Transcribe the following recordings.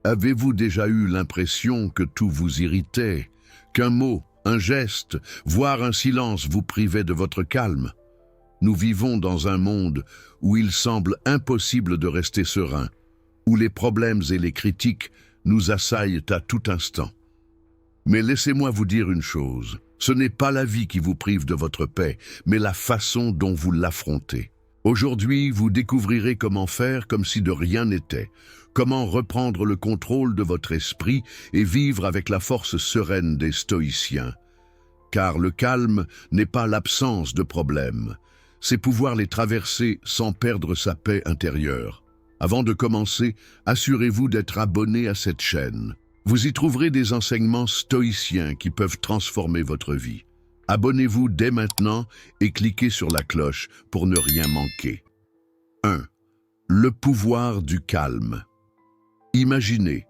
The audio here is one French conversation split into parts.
Avez-vous déjà eu l'impression que tout vous irritait, qu'un mot, un geste, voire un silence vous privait de votre calme? Nous vivons dans un monde où il semble impossible de rester serein, où les problèmes et les critiques nous assaillent à tout instant. Mais laissez-moi vous dire une chose, ce n'est pas la vie qui vous prive de votre paix, mais la façon dont vous l'affrontez. Aujourd'hui, vous découvrirez comment faire comme si de rien n'était, comment reprendre le contrôle de votre esprit et vivre avec la force sereine des stoïciens. Car le calme n'est pas l'absence de problèmes, c'est pouvoir les traverser sans perdre sa paix intérieure. Avant de commencer, assurez-vous d'être abonné à cette chaîne. Vous y trouverez des enseignements stoïciens qui peuvent transformer votre vie. Abonnez-vous dès maintenant et cliquez sur la cloche pour ne rien manquer. 1. Le pouvoir du calme. Imaginez,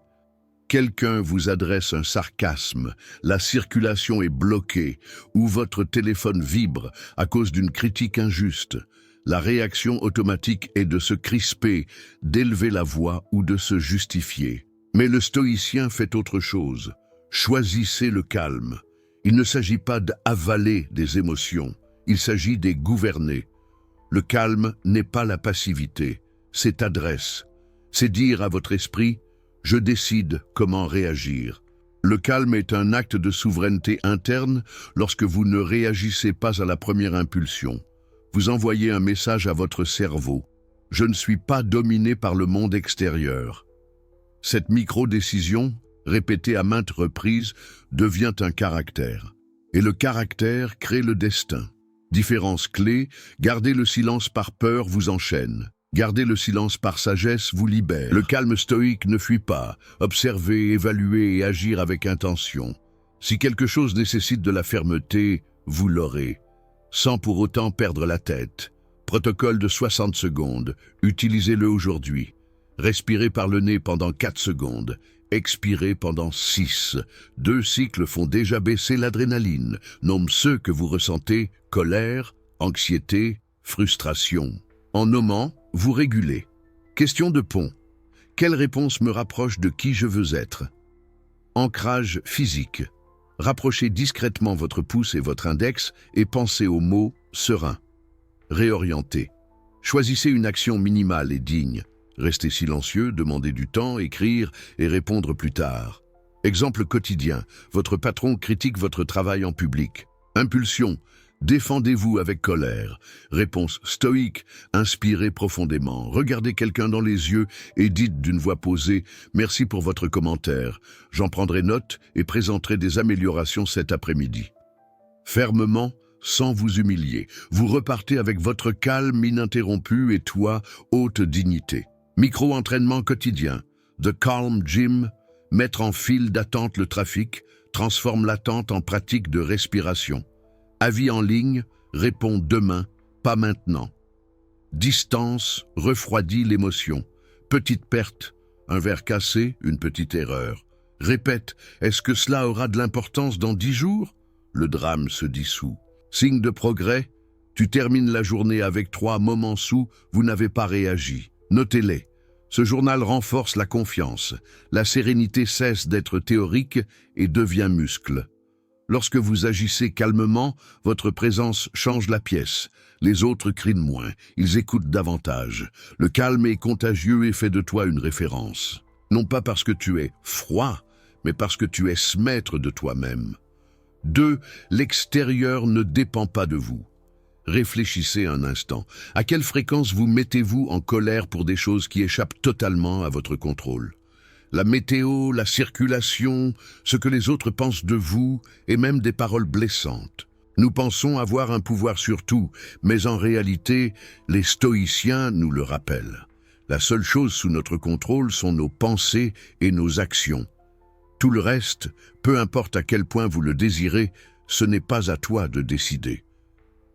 quelqu'un vous adresse un sarcasme, la circulation est bloquée ou votre téléphone vibre à cause d'une critique injuste. La réaction automatique est de se crisper, d'élever la voix ou de se justifier. Mais le stoïcien fait autre chose. Choisissez le calme. Il ne s'agit pas d'avaler des émotions, il s'agit de les gouverner. Le calme n'est pas la passivité, c'est adresse. C'est dire à votre esprit « je décide comment réagir ». Le calme est un acte de souveraineté interne lorsque vous ne réagissez pas à la première impulsion. Vous envoyez un message à votre cerveau « je ne suis pas dominé par le monde extérieur ». Cette micro-décision, répétée à maintes reprises, devient un caractère. Et le caractère crée le destin. Différence clé, garder le silence par peur vous enchaîne. Garder le silence par sagesse vous libère. Le calme stoïque ne fuit pas. Observer, évaluer et agir avec intention. Si quelque chose nécessite de la fermeté, vous l'aurez. Sans pour autant perdre la tête. Protocole de 60 secondes. Utilisez-le aujourd'hui. Respirez par le nez pendant 4 secondes. Expirez pendant 6. 2 cycles font déjà baisser l'adrénaline. Nomme ceux que vous ressentez, colère, anxiété, frustration. En nommant, vous régulez. Question de pont. Quelle réponse me rapproche de qui je veux être? Ancrage physique. Rapprochez discrètement votre pouce et votre index et pensez au mot « serein ». Réorientez. Choisissez une action minimale et digne. Restez silencieux, demandez du temps, écrire et répondre plus tard. Exemple quotidien, votre patron critique votre travail en public. Impulsion, défendez-vous avec colère. Réponse stoïque, inspirez profondément. Regardez quelqu'un dans les yeux et dites d'une voix posée « Merci pour votre commentaire. J'en prendrai note et présenterai des améliorations cet après-midi. » Fermement, sans vous humilier, vous repartez avec votre calme ininterrompu et toi, haute dignité. Micro-entraînement quotidien. The Calm Gym, mettre en file d'attente le trafic, transforme l'attente en pratique de respiration. Avis en ligne, réponds demain, pas maintenant. Distance, refroidit l'émotion. Petite perte, un verre cassé, une petite erreur. Répète, est-ce que cela aura de l'importance dans 10 jours? Le drame se dissout. Signe de progrès, tu termines la journée avec 3 moments où vous n'avez pas réagi. Notez-les. Ce journal renforce la confiance. La sérénité cesse d'être théorique et devient muscle. Lorsque vous agissez calmement, votre présence change la pièce. Les autres crient moins, ils écoutent davantage. Le calme est contagieux et fait de toi une référence. Non pas parce que tu es froid, mais parce que tu es maître de toi-même. 2. L'extérieur ne dépend pas de vous. Réfléchissez un instant. À quelle fréquence vous mettez-vous en colère pour des choses qui échappent totalement à votre contrôle? La météo, la circulation, ce que les autres pensent de vous, et même des paroles blessantes. Nous pensons avoir un pouvoir sur tout, mais en réalité, les stoïciens nous le rappellent. La seule chose sous notre contrôle sont nos pensées et nos actions. Tout le reste, peu importe à quel point vous le désirez, ce n'est pas à toi de décider.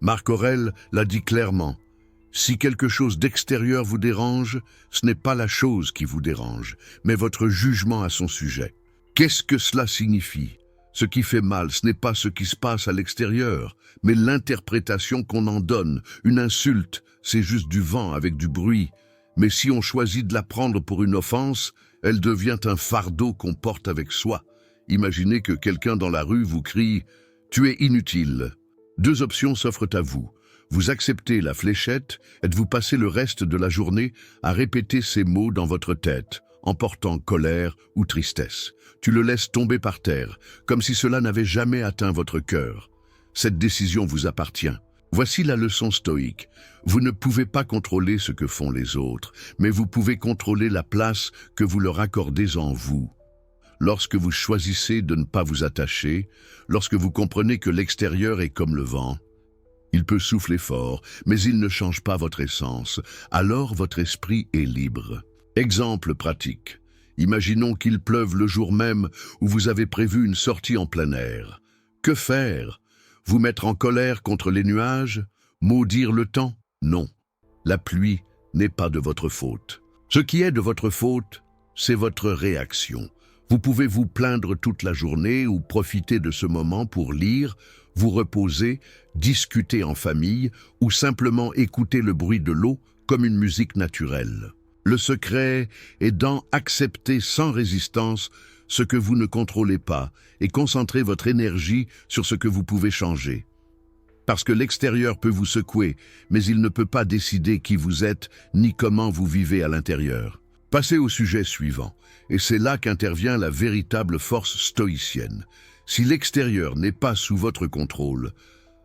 Marc Aurèle l'a dit clairement, « Si quelque chose d'extérieur vous dérange, ce n'est pas la chose qui vous dérange, mais votre jugement à son sujet. » Qu'est-ce que cela signifie? Ce qui fait mal, ce n'est pas ce qui se passe à l'extérieur, mais l'interprétation qu'on en donne. Une insulte, c'est juste du vent avec du bruit. Mais si on choisit de la prendre pour une offense, Elle devient un fardeau qu'on porte avec soi. Imaginez que quelqu'un dans la rue vous crie « Tu es inutile ». Deux options s'offrent à vous. Vous acceptez la fléchette et vous passez le reste de la journée à répéter ces mots dans votre tête, en portant colère ou tristesse. Tu le laisses tomber par terre, comme si cela n'avait jamais atteint votre cœur. Cette décision vous appartient. Voici la leçon stoïque. Vous ne pouvez pas contrôler ce que font les autres, mais vous pouvez contrôler la place que vous leur accordez en vous. Lorsque vous choisissez de ne pas vous attacher, lorsque vous comprenez que l'extérieur est comme le vent, il peut souffler fort, mais il ne change pas votre essence, alors votre esprit est libre. Exemple pratique. Imaginons qu'il pleuve le jour même où vous avez prévu une sortie en plein air. Que faire? Vous mettre en colère contre les nuages? Maudire le temps? Non. La pluie n'est pas de votre faute. Ce qui est de votre faute, c'est votre réaction. Vous pouvez vous plaindre toute la journée ou profiter de ce moment pour lire, vous reposer, discuter en famille ou simplement écouter le bruit de l'eau comme une musique naturelle. Le secret est d'en accepter sans résistance ce que vous ne contrôlez pas et concentrer votre énergie sur ce que vous pouvez changer. Parce que l'extérieur peut vous secouer, mais il ne peut pas décider qui vous êtes ni comment vous vivez à l'intérieur. Passez au sujet suivant, et c'est là qu'intervient la véritable force stoïcienne. Si l'extérieur n'est pas sous votre contrôle,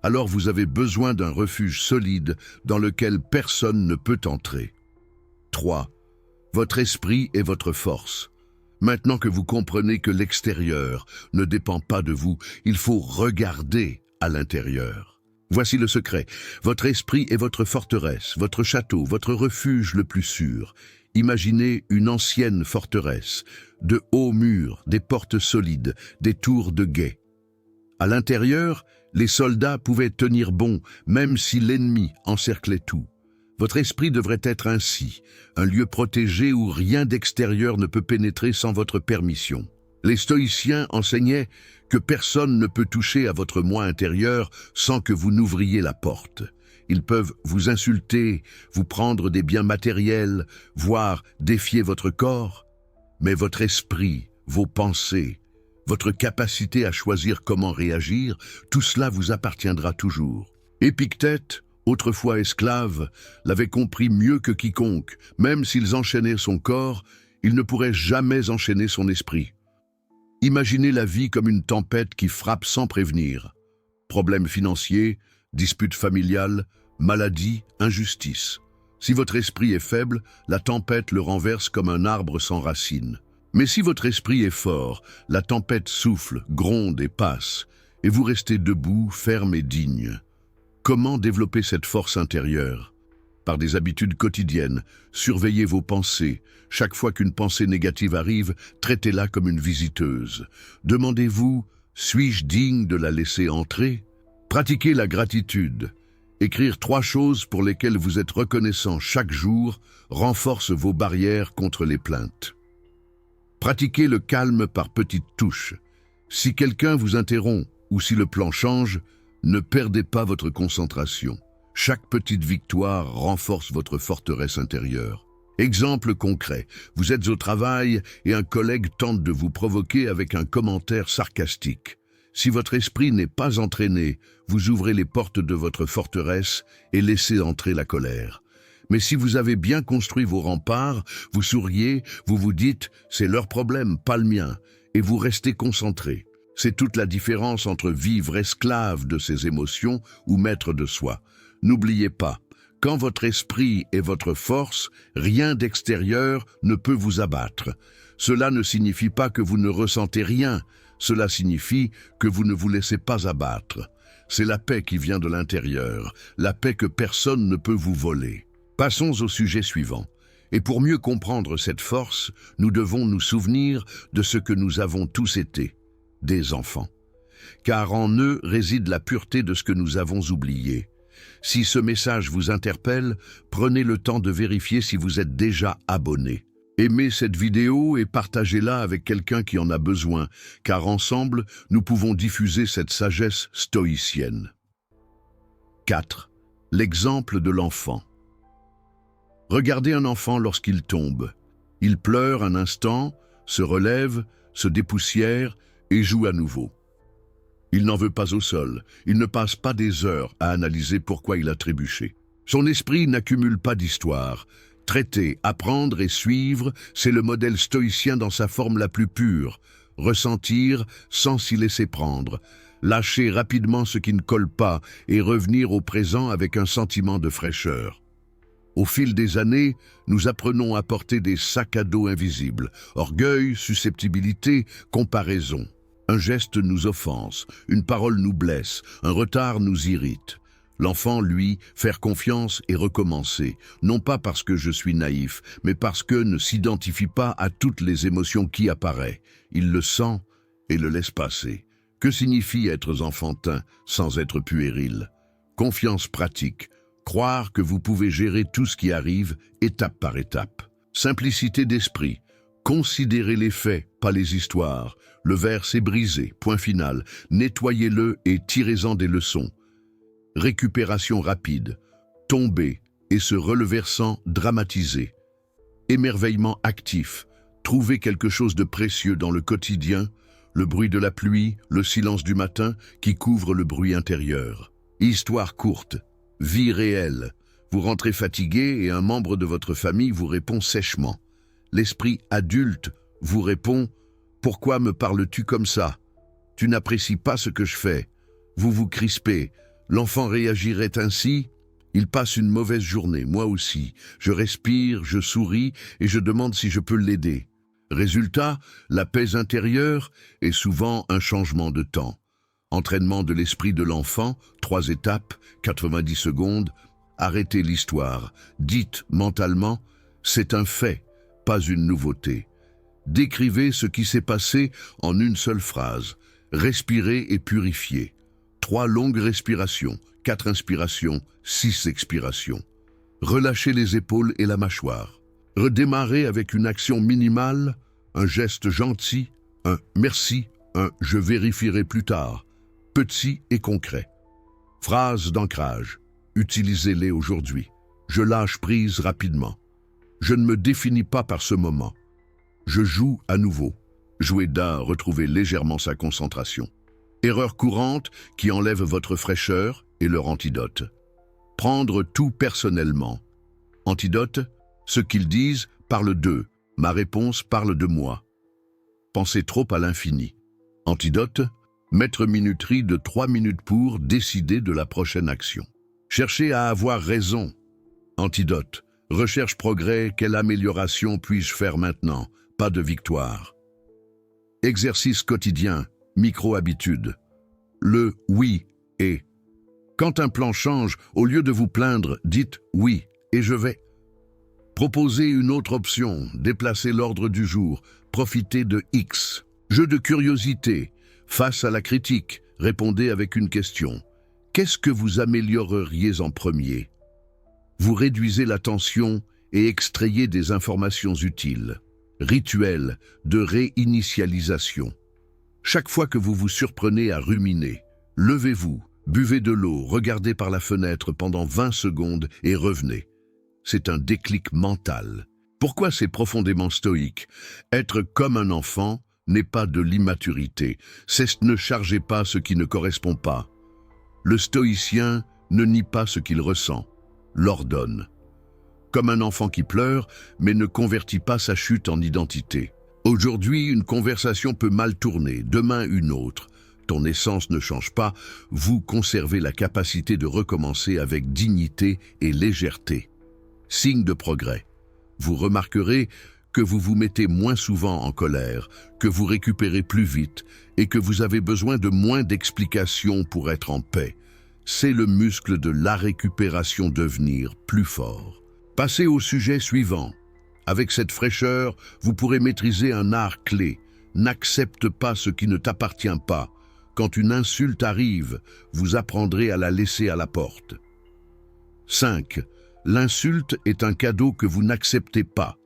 alors vous avez besoin d'un refuge solide dans lequel personne ne peut entrer. 3. Votre esprit est votre force. Maintenant que vous comprenez que l'extérieur ne dépend pas de vous, il faut regarder à l'intérieur. Voici le secret. Votre esprit est votre forteresse, votre château, votre refuge le plus sûr. Imaginez une ancienne forteresse, de hauts murs, des portes solides, des tours de guet. À l'intérieur, les soldats pouvaient tenir bon, même si l'ennemi encerclait tout. Votre esprit devrait être ainsi, un lieu protégé où rien d'extérieur ne peut pénétrer sans votre permission. Les stoïciens enseignaient que personne ne peut toucher à votre moi intérieur sans que vous n'ouvriez la porte. Ils peuvent vous insulter, vous prendre des biens matériels, voire défier votre corps, mais votre esprit, vos pensées, votre capacité à choisir comment réagir, tout cela vous appartiendra toujours. Épictète, autrefois esclave, l'avait compris mieux que quiconque. Même s'ils enchaînaient son corps, ils ne pourraient jamais enchaîner son esprit. Imaginez la vie comme une tempête qui frappe sans prévenir. Problèmes financiers, disputes familiales, maladies, injustices. Si votre esprit est faible, la tempête le renverse comme un arbre sans racines. Mais si votre esprit est fort, la tempête souffle, gronde et passe, et vous restez debout, ferme et digne. Comment développer cette force intérieure? Par des habitudes quotidiennes, surveillez vos pensées. Chaque fois qu'une pensée négative arrive, traitez-la comme une visiteuse. Demandez-vous, suis-je digne de la laisser entrer? Pratiquez la gratitude. Écrire 3 choses pour lesquelles vous êtes reconnaissant chaque jour renforce vos barrières contre les plaintes. Pratiquez le calme par petites touches. Si quelqu'un vous interrompt ou si le plan change, ne perdez pas votre concentration. Chaque petite victoire renforce votre forteresse intérieure. Exemple concret, vous êtes au travail et un collègue tente de vous provoquer avec un commentaire sarcastique. Si votre esprit n'est pas entraîné, vous ouvrez les portes de votre forteresse et laissez entrer la colère. Mais si vous avez bien construit vos remparts, vous souriez, vous vous dites « c'est leur problème, pas le mien » et vous restez concentré. C'est toute la différence entre vivre esclave de ses émotions ou maître de soi. N'oubliez pas, quand votre esprit est votre force, rien d'extérieur ne peut vous abattre. Cela ne signifie pas que vous ne ressentez rien, cela signifie que vous ne vous laissez pas abattre. C'est la paix qui vient de l'intérieur, la paix que personne ne peut vous voler. Passons au sujet suivant. Et pour mieux comprendre cette force, nous devons nous souvenir de ce que nous avons tous été, des enfants. Car en eux réside la pureté de ce que nous avons oublié. Si ce message vous interpelle, prenez le temps de vérifier si vous êtes déjà abonné. Aimez cette vidéo et partagez-la avec quelqu'un qui en a besoin, car ensemble, nous pouvons diffuser cette sagesse stoïcienne. 4. L'exemple de l'enfant. Regardez un enfant lorsqu'il tombe. Il pleure un instant, se relève, se dépoussière et joue à nouveau. Il n'en veut pas au sol, il ne passe pas des heures à analyser pourquoi il a trébuché. Son esprit n'accumule pas d'histoire. Traiter, apprendre et suivre, c'est le modèle stoïcien dans sa forme la plus pure. Ressentir sans s'y laisser prendre. Lâcher rapidement ce qui ne colle pas et revenir au présent avec un sentiment de fraîcheur. Au fil des années, nous apprenons à porter des sacs à dos invisibles. Orgueil, susceptibilité, comparaison. Un geste nous offense, une parole nous blesse, un retard nous irrite. L'enfant, lui, faire confiance et recommencer, non pas parce que je suis naïf, mais parce que ne s'identifie pas à toutes les émotions qui apparaissent. Il le sent et le laisse passer. Que signifie être enfantin sans être puéril? Confiance pratique. Croire que vous pouvez gérer tout ce qui arrive, étape par étape. Simplicité d'esprit. Considérez les faits, pas les histoires. Le verre s'est brisé, point final. Nettoyez-le et tirez-en des leçons. Récupération rapide. Tomber et se relever sans dramatiser. Émerveillement actif. Trouver quelque chose de précieux dans le quotidien, le bruit de la pluie, le silence du matin qui couvre le bruit intérieur. Histoire courte. Vie réelle. Vous rentrez fatigué et un membre de votre famille vous répond sèchement. L'esprit adulte vous répond « Pourquoi me parles-tu comme ça? Tu n'apprécies pas ce que je fais. » Vous vous crispez. L'enfant réagirait ainsi « Il passe une mauvaise journée, moi aussi. Je respire, je souris et je demande si je peux l'aider. » Résultat, la paix intérieure est souvent un changement de temps. Entraînement de l'esprit de l'enfant, 3 étapes, 90 secondes. Arrêtez l'histoire. Dites mentalement, c'est un fait, pas une nouveauté. Décrivez ce qui s'est passé en une seule phrase. Respirez et purifiez. 3 longues respirations, 4 inspirations, 6 expirations. Relâchez les épaules et la mâchoire. Redémarrez avec une action minimale, un geste gentil, un merci, un je vérifierai plus tard. Petit et concret. Phrases d'ancrage. Utilisez-les aujourd'hui. Je lâche prise rapidement. Je ne me définis pas par ce moment. Je joue à nouveau. Jouer d'un, retrouver légèrement sa concentration. Erreur courante qui enlève votre fraîcheur et leur antidote. Prendre tout personnellement. Antidote, ce qu'ils disent parle d'eux. Ma réponse parle de moi. Pensez trop à l'infini. Antidote, mettre minuterie de 3 minutes pour décider de la prochaine action. Cherchez à avoir raison. Antidote, recherche progrès, quelle amélioration puis-je faire maintenant? Pas de victoire. Exercice quotidien, micro-habitude. Le oui et. Quand un plan change, au lieu de vous plaindre, dites oui et je vais. Proposez une autre option, déplacez l'ordre du jour, profitez de X. Jeu de curiosité. Face à la critique, répondez avec une question. Qu'est-ce que vous amélioreriez en premier? Vous réduisez la tension et extrayez des informations utiles. Rituel de réinitialisation. Chaque fois que vous vous surprenez à ruminer, levez-vous, buvez de l'eau, regardez par la fenêtre pendant 20 secondes et revenez. C'est un déclic mental. Pourquoi c'est profondément stoïque? Être comme un enfant n'est pas de l'immaturité, c'est ne chargez pas ce qui ne correspond pas. Le stoïcien ne nie pas ce qu'il ressent, l'ordonne. Comme un enfant qui pleure, mais ne convertit pas sa chute en identité. Aujourd'hui, une conversation peut mal tourner, demain une autre. Ton essence ne change pas, vous conservez la capacité de recommencer avec dignité et légèreté. Signe de progrès. Vous remarquerez que vous vous mettez moins souvent en colère, que vous récupérez plus vite et que vous avez besoin de moins d'explications pour être en paix. C'est le muscle de la récupération devenir plus fort. Passez au sujet suivant. Avec cette fraîcheur, vous pourrez maîtriser un art clé. N'accepte pas ce qui ne t'appartient pas. Quand une insulte arrive, vous apprendrez à la laisser à la porte. 5. L'insulte est un cadeau que vous n'acceptez pas.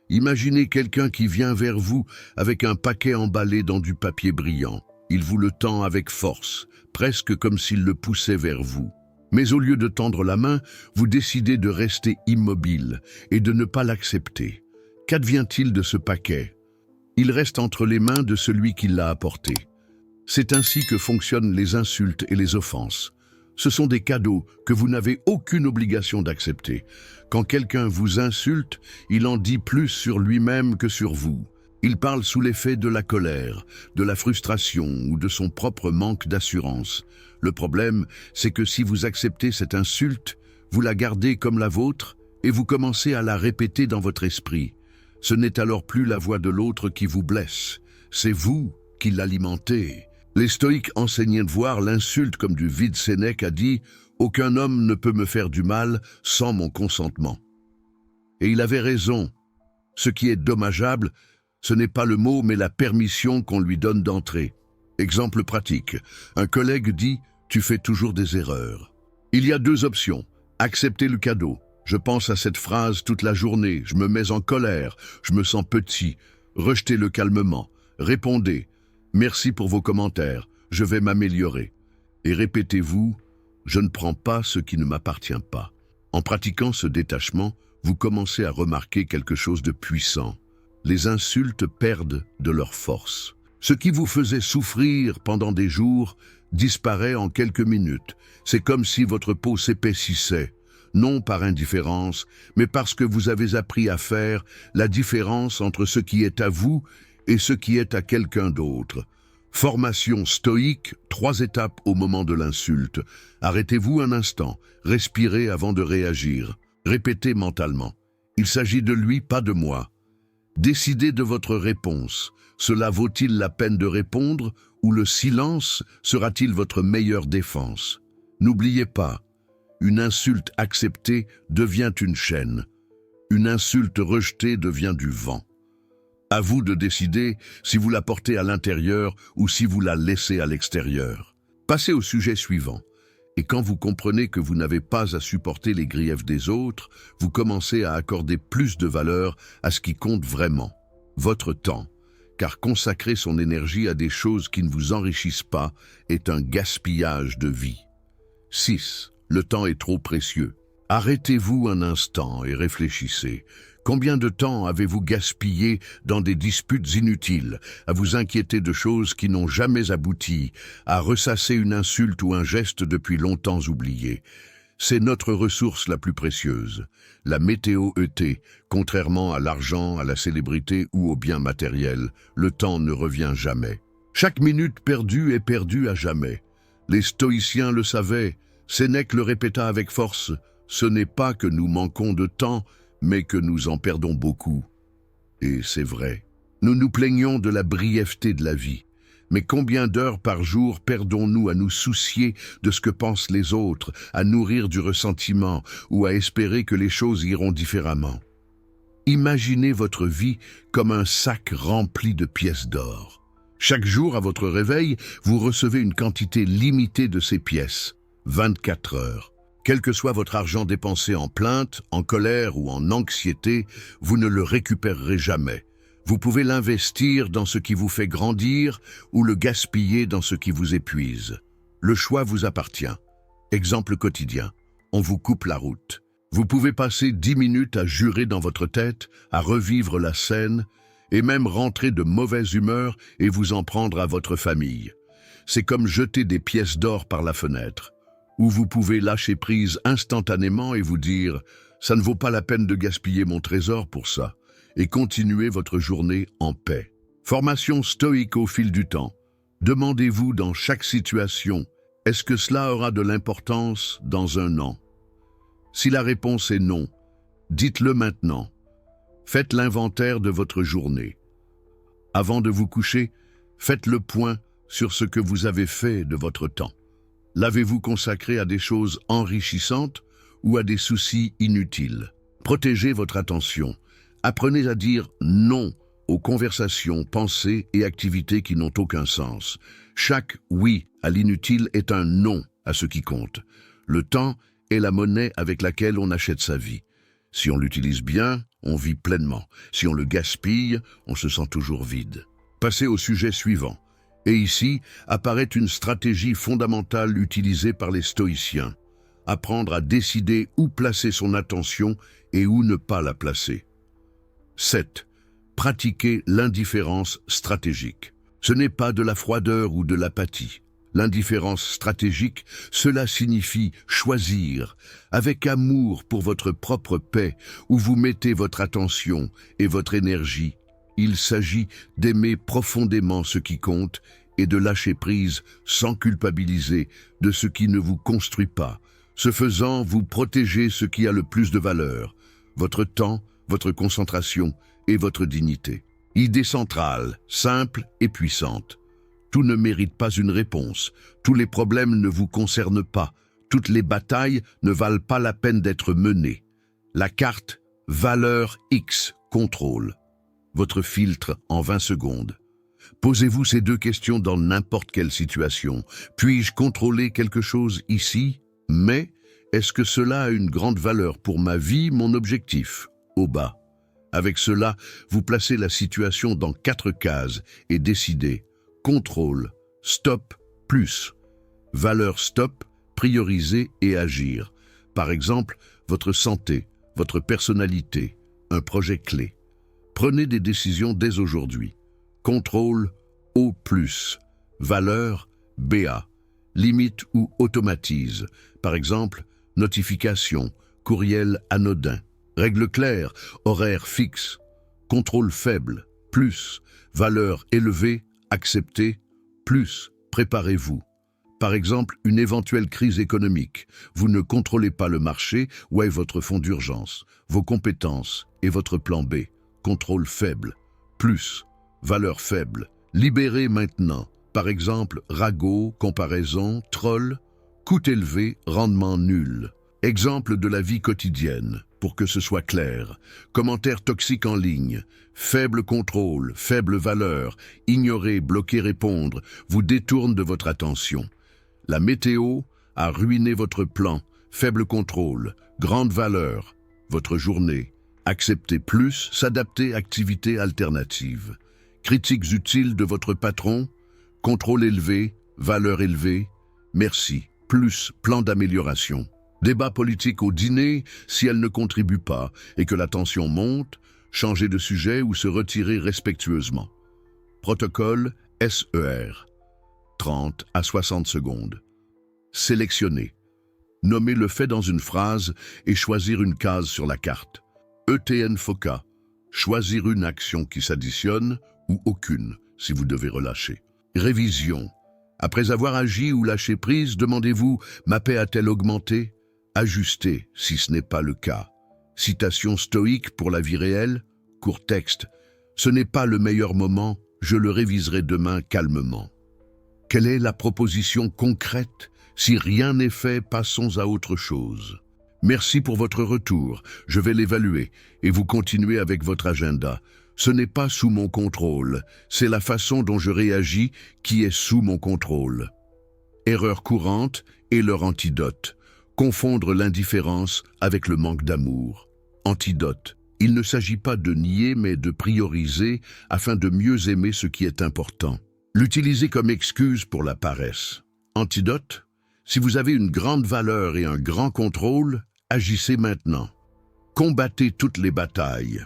Imaginez quelqu'un qui vient vers vous avec un paquet emballé dans du papier brillant. Il vous le tend avec force, presque comme s'il le poussait vers vous. Mais au lieu de tendre la main, vous décidez de rester immobile et de ne pas l'accepter. Qu'advient-il de ce paquet? Il reste entre les mains de celui qui l'a apporté. C'est ainsi que fonctionnent les insultes et les offenses. Ce sont des cadeaux que vous n'avez aucune obligation d'accepter. Quand quelqu'un vous insulte, il en dit plus sur lui-même que sur vous. Il parle sous l'effet de la colère, de la frustration ou de son propre manque d'assurance. Le problème, c'est que si vous acceptez cette insulte, vous la gardez comme la vôtre et vous commencez à la répéter dans votre esprit. Ce n'est alors plus la voix de l'autre qui vous blesse, c'est vous qui l'alimentez. Les stoïques enseignaient de voir l'insulte comme du vide. Sénèque a dit « Aucun homme ne peut me faire du mal sans mon consentement ». Et il avait raison. Ce qui est dommageable, ce n'est pas le mot mais la permission qu'on lui donne d'entrer. Exemple pratique, un collègue dit « Tu fais toujours des erreurs ». Il y a deux options, accepter le cadeau. Je pense à cette phrase toute la journée, je me mets en colère, je me sens petit. Rejetez-le calmement, répondez. Merci pour vos commentaires, je vais m'améliorer. Et répétez-vous, je ne prends pas ce qui ne m'appartient pas. En pratiquant ce détachement, vous commencez à remarquer quelque chose de puissant. Les insultes perdent de leur force. Ce qui vous faisait souffrir pendant des jours disparaît en quelques minutes. C'est comme si votre peau s'épaississait, non par indifférence, mais parce que vous avez appris à faire la différence entre ce qui est à vous et ce qui est à quelqu'un d'autre. Formation stoïque, 3 étapes au moment de l'insulte. Arrêtez-vous un instant, respirez avant de réagir. Répétez mentalement. Il s'agit de lui, pas de moi. Décidez de votre réponse. Cela vaut-il la peine de répondre ou le silence sera-t-il votre meilleure défense? N'oubliez pas, une insulte acceptée devient une chaîne. Une insulte rejetée devient du vent. À vous de décider si vous la portez à l'intérieur ou si vous la laissez à l'extérieur. Passez au sujet suivant. Et quand vous comprenez que vous n'avez pas à supporter les griefs des autres, vous commencez à accorder plus de valeur à ce qui compte vraiment, votre temps. Car consacrer son énergie à des choses qui ne vous enrichissent pas est un gaspillage de vie. 6. Le temps est trop précieux. Arrêtez-vous un instant et réfléchissez. Combien de temps avez-vous gaspillé dans des disputes inutiles, à vous inquiéter de choses qui n'ont jamais abouti, à ressasser une insulte ou un geste depuis longtemps oublié? C'est notre ressource la plus précieuse, la météo ET. Contrairement à l'argent, à la célébrité ou au bien matériel, le temps ne revient jamais. Chaque minute perdue est perdue à jamais. Les stoïciens le savaient, Sénèque le répéta avec force, ce n'est pas que nous manquons de temps, mais que nous en perdons beaucoup. Et c'est vrai. Nous nous plaignons de la brièveté de la vie. Mais combien d'heures par jour perdons-nous à nous soucier de ce que pensent les autres, à nourrir du ressentiment ou à espérer que les choses iront différemment? Imaginez votre vie comme un sac rempli de pièces d'or. Chaque jour, à votre réveil, vous recevez une quantité limitée de ces pièces, 24 heures. Quel que soit votre argent dépensé en plainte, en colère ou en anxiété, vous ne le récupérerez jamais. Vous pouvez l'investir dans ce qui vous fait grandir ou le gaspiller dans ce qui vous épuise. Le choix vous appartient. Exemple quotidien, on vous coupe la route. Vous pouvez passer 10 minutes à jurer dans votre tête, à revivre la scène, et même rentrer de mauvaise humeur et vous en prendre à votre famille. C'est comme jeter des pièces d'or par la fenêtre. Ou vous pouvez lâcher prise instantanément et vous dire « ça ne vaut pas la peine de gaspiller mon trésor pour ça » et continuer votre journée en paix. Formation stoïque au fil du temps. Demandez-vous dans chaque situation « est-ce que cela aura de l'importance dans un an ?» Si la réponse est non, dites-le maintenant. Faites l'inventaire de votre journée. Avant de vous coucher, faites le point sur ce que vous avez fait de votre temps. L'avez-vous consacré à des choses enrichissantes ou à des soucis inutiles? Protégez votre attention. Apprenez à dire non aux conversations, pensées et activités qui n'ont aucun sens. Chaque oui à l'inutile est un non à ce qui compte. Le temps est la monnaie avec laquelle on achète sa vie. Si on l'utilise bien, on vit pleinement. Si on le gaspille, on se sent toujours vide. Passez au sujet suivant. Et ici apparaît une stratégie fondamentale utilisée par les stoïciens. Apprendre à décider où placer son attention et où ne pas la placer. 7. Pratiquez l'indifférence stratégique. Ce n'est pas de la froideur ou de l'apathie. L'indifférence stratégique, cela signifie choisir, avec amour pour votre propre paix, où vous mettez votre attention et votre énergie. Il s'agit d'aimer profondément ce qui compte et de lâcher prise sans culpabiliser de ce qui ne vous construit pas. Ce faisant, vous protégez ce qui a le plus de valeur, votre temps, votre concentration et votre dignité. Idée centrale, simple et puissante. Tout ne mérite pas une réponse. Tous les problèmes ne vous concernent pas. Toutes les batailles ne valent pas la peine d'être menées. La carte valeur X contrôle. Votre filtre en 20 secondes. Posez-vous ces 2 questions dans n'importe quelle situation. Puis-je contrôler quelque chose ici? Mais est-ce que cela a une grande valeur pour ma vie, mon objectif? Au bas. Avec cela, vous placez la situation dans 4 cases et décidez. Contrôle, stop, plus. Valeur stop, prioriser et agir. Par exemple, votre santé, votre personnalité, un projet clé. Prenez des décisions dès aujourd'hui. Contrôle, O+. Valeur, BA. Limite ou automatise. Par exemple, notification, courriel anodin. Règle claire, horaire fixe. Contrôle faible, plus. Valeur élevée, acceptez, plus. Préparez-vous. Par exemple, une éventuelle crise économique. Vous ne contrôlez pas le marché, où est votre fonds d'urgence, vos compétences et votre plan B. Contrôle faible, plus. Valeur faible. Libérez maintenant. Par exemple, ragot, comparaison, troll, coût élevé, rendement nul. Exemple de la vie quotidienne, pour que ce soit clair. Commentaires toxiques en ligne. Faible contrôle, faible valeur. Ignorer, bloquer, répondre, vous détourne de votre attention. La météo a ruiné votre plan. Faible contrôle, grande valeur. Votre journée. Accepter plus, s'adapter, activité alternative. Critiques utiles de votre patron. Contrôle élevé, valeur élevée. Merci, plus, plan d'amélioration. Débat politique au dîner, si elle ne contribue pas et que la tension monte, changer de sujet ou se retirer respectueusement. Protocole SER. 30 à 60 secondes. Sélectionner. Nommer le fait dans une phrase et choisir une case sur la carte. ETN FOCA. Choisir une action qui s'additionne ou aucune, si vous devez relâcher. Révision. Après avoir agi ou lâché prise, demandez-vous « Ma paix a-t-elle augmenté ?» Ajustez, si ce n'est pas le cas. Citation stoïque pour la vie réelle. Court texte. Ce n'est pas le meilleur moment, je le réviserai demain calmement. Quelle est la proposition concrète? Si rien n'est fait, passons à autre chose. Merci pour votre retour, je vais l'évaluer et vous continuez avec votre agenda. Ce n'est pas sous mon contrôle, c'est la façon dont je réagis qui est sous mon contrôle. Erreur courante et leur antidote. Confondre l'indifférence avec le manque d'amour. Antidote. Il ne s'agit pas de nier mais de prioriser afin de mieux aimer ce qui est important. L'utiliser comme excuse pour la paresse. Antidote. Si vous avez une grande valeur et un grand contrôle, agissez maintenant. Combattez toutes les batailles.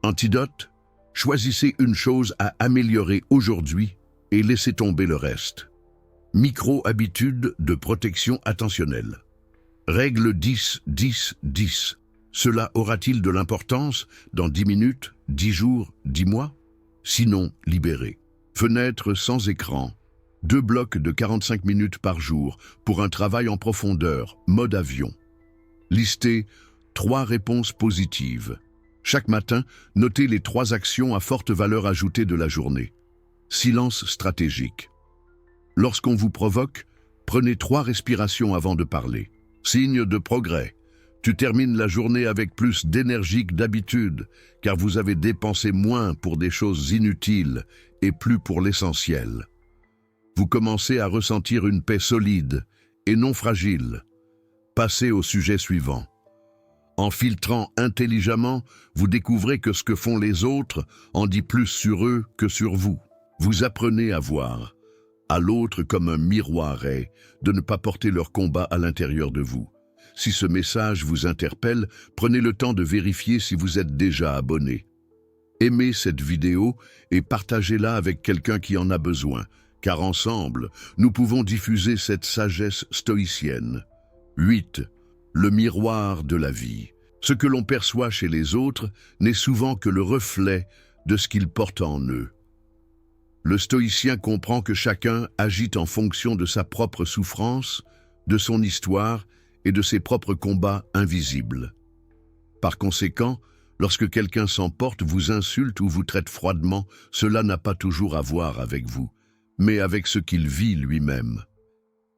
Antidote. Choisissez une chose à améliorer aujourd'hui et laissez tomber le reste. Micro-habitude de protection attentionnelle. Règle 10-10-10. Cela aura-t-il de l'importance dans 10 minutes, 10 jours, 10 mois? Sinon, libérez. Fenêtre sans écran. 2 blocs de 45 minutes par jour pour un travail en profondeur, mode avion. Listez 3 réponses positives. Chaque matin, notez les 3 actions à forte valeur ajoutée de la journée. Silence stratégique. Lorsqu'on vous provoque, prenez 3 respirations avant de parler. Signe de progrès. Tu termines la journée avec plus d'énergie que d'habitude, car vous avez dépensé moins pour des choses inutiles et plus pour l'essentiel. Vous commencez à ressentir une paix solide et non fragile. Passez au sujet suivant. En filtrant intelligemment, vous découvrez que ce que font les autres en dit plus sur eux que sur vous. Vous apprenez à voir à l'autre comme un miroir et de ne pas porter leur combat à l'intérieur de vous. Si ce message vous interpelle, prenez le temps de vérifier si vous êtes déjà abonné. aimez cette vidéo et partagez-la avec quelqu'un qui en a besoin, car ensemble, nous pouvons diffuser cette sagesse stoïcienne. 8. Le miroir de la vie. Ce que l'on perçoit chez les autres n'est souvent que le reflet de ce qu'ils portent en eux. Le stoïcien comprend que chacun agit en fonction de sa propre souffrance, de son histoire et de ses propres combats invisibles. Par conséquent, lorsque quelqu'un s'emporte, vous insulte ou vous traite froidement, cela n'a pas toujours à voir avec vous, mais avec ce qu'il vit lui-même.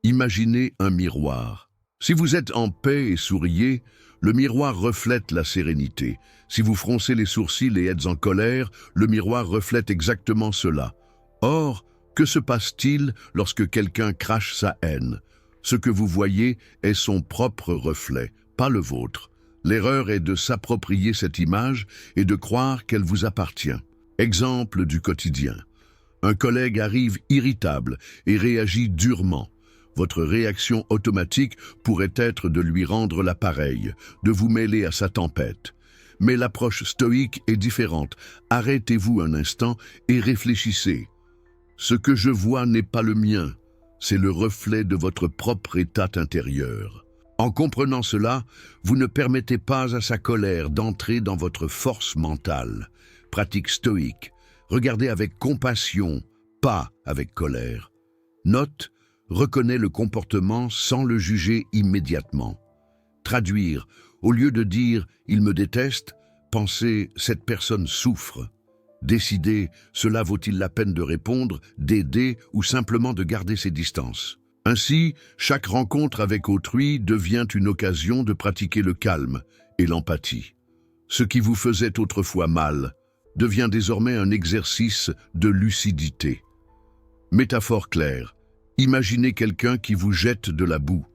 Imaginez un miroir. Si vous êtes en paix et souriez, le miroir reflète la sérénité. Si vous froncez les sourcils et êtes en colère, le miroir reflète exactement cela. Or, que se passe-t-il lorsque quelqu'un crache sa haine? Ce que vous voyez est son propre reflet, pas le vôtre. L'erreur est de s'approprier cette image et de croire qu'elle vous appartient. Exemple du quotidien. Un collègue arrive irritable et réagit durement. Votre réaction automatique pourrait être de lui rendre l'appareil, de vous mêler à sa tempête. Mais l'approche stoïque est différente. Arrêtez-vous un instant et réfléchissez. Ce que je vois n'est pas le mien, c'est le reflet de votre propre état intérieur. En comprenant cela, vous ne permettez pas à sa colère d'entrer dans votre force mentale. Pratique stoïque. Regardez avec compassion, pas avec colère. Note, reconnaît le comportement sans le juger immédiatement. Traduire, au lieu de dire « il me déteste », pensez « cette personne souffre ». Décider, cela vaut-il la peine de répondre, d'aider ou simplement de garder ses distances. Ainsi, chaque rencontre avec autrui devient une occasion de pratiquer le calme et l'empathie. Ce qui vous faisait autrefois mal devient désormais un exercice de lucidité. Métaphore claire, imaginez quelqu'un qui vous jette de la boue.